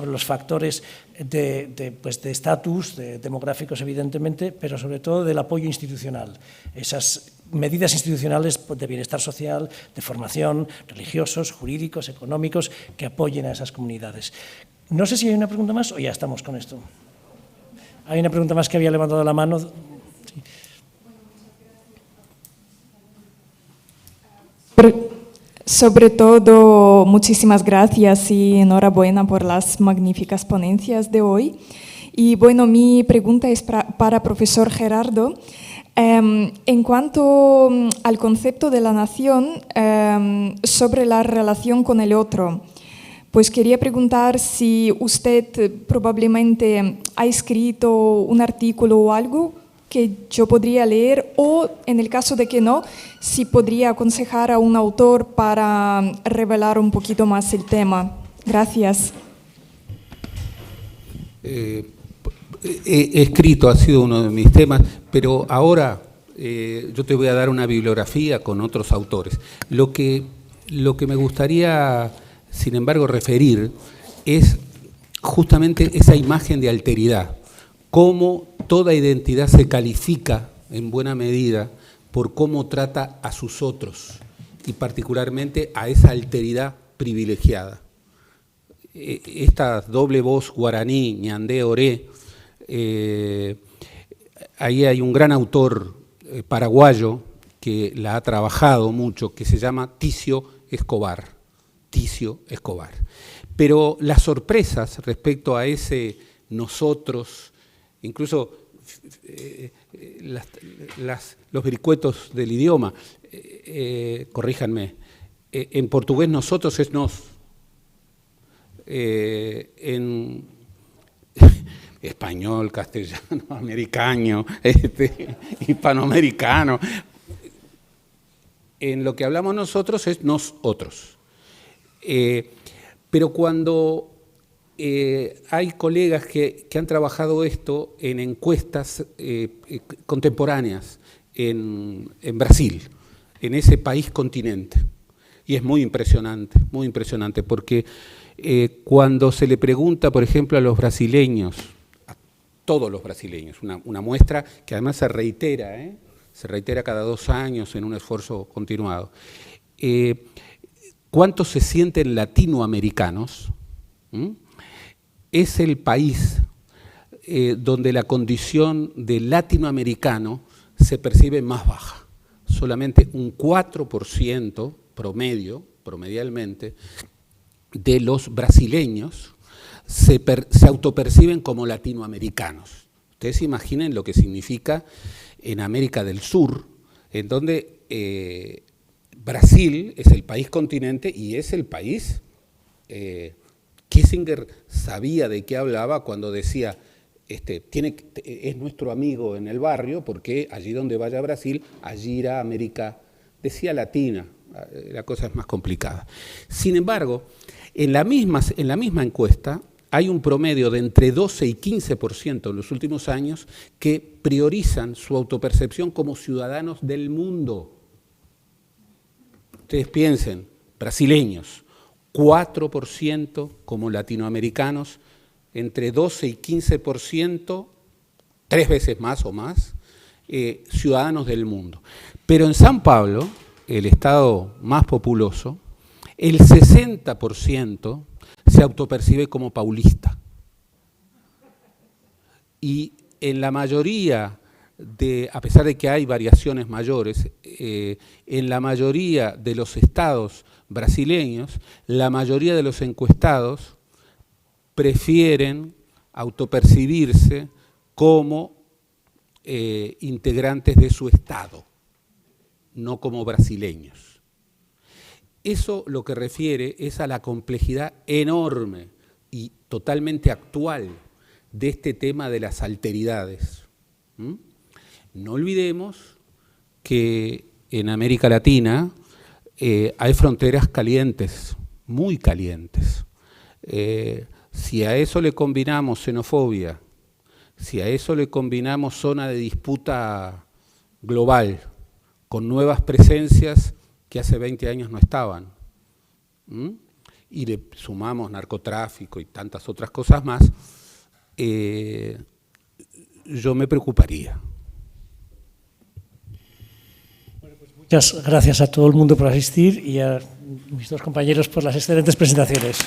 S1: los factores de estatus, demográficos evidentemente, pero sobre todo del apoyo institucional. Esas medidas institucionales de bienestar social, de formación, religiosos, jurídicos, económicos, que apoyen a esas comunidades. No sé si hay una pregunta más o ya estamos con esto. Hay una pregunta más que había levantado la mano. Sí.
S6: Sobre todo, muchísimas gracias y enhorabuena por las magníficas ponencias de hoy. Y bueno, mi pregunta es para profesor Gerardo. En cuanto al concepto de la nación, sobre la relación con el otro, pues quería preguntar si usted probablemente ha escrito un artículo o algo que yo podría leer, o en el caso de que no, si podría aconsejar a un autor para revelar un poquito más el tema. Gracias.
S2: He escrito, ha sido uno de mis temas, pero ahora yo te voy a dar una bibliografía con otros autores. Lo que me gustaría, sin embargo, referir es justamente esa imagen de alteridad, cómo toda identidad se califica en buena medida por cómo trata a sus otros y particularmente a esa alteridad privilegiada. Esta doble voz guaraní, ñandé, oré, ahí hay un gran autor paraguayo que la ha trabajado mucho, que se llama Ticio Escobar. Ticio Escobar. Pero las sorpresas respecto a ese nosotros, incluso los vericuetos del idioma, corríjanme, en portugués nosotros es nos, en español, castellano, americano, hispanoamericano, en lo que hablamos nosotros es nosotros. Pero cuando hay colegas que han trabajado esto en encuestas contemporáneas en Brasil, en ese país continente, y es muy impresionante, porque cuando se le pregunta, por ejemplo, a los brasileños, a todos los brasileños, una muestra que además se reitera cada 2 años en un esfuerzo continuado, ¿cuántos se sienten latinoamericanos? Es el país donde la condición de latinoamericano se percibe más baja. Solamente un 4% promedialmente, de los brasileños se autoperciben como latinoamericanos. Ustedes imaginen lo que significa en América del Sur, en donde Brasil es el país continente y es el país... Kissinger sabía de qué hablaba cuando decía, es nuestro amigo en el barrio, porque allí donde vaya Brasil, allí irá América, decía latina, la cosa es más complicada. Sin embargo, en la misma encuesta hay un promedio de entre 12 y 15% en los últimos años que priorizan su autopercepción como ciudadanos del mundo. Ustedes piensen, brasileños, 4% como latinoamericanos, entre 12 y 15%, 3 veces más o más, ciudadanos del mundo. Pero en San Pablo, el estado más populoso, el 60% se autopercibe como paulista. Y en la mayoría a pesar de que hay variaciones mayores, en la mayoría de los estados brasileños, la mayoría de los encuestados prefieren autopercibirse como integrantes de su estado, no como brasileños. Eso lo que refiere es a la complejidad enorme y totalmente actual de este tema de las alteridades. No olvidemos que en América Latina hay fronteras calientes, muy calientes. Si a eso le combinamos xenofobia, si a eso le combinamos zona de disputa global, con nuevas presencias que hace 20 años no estaban, y le sumamos narcotráfico y tantas otras cosas más, yo me preocuparía.
S1: Muchas gracias a todo el mundo por asistir y a mis 2 compañeros por las excelentes presentaciones.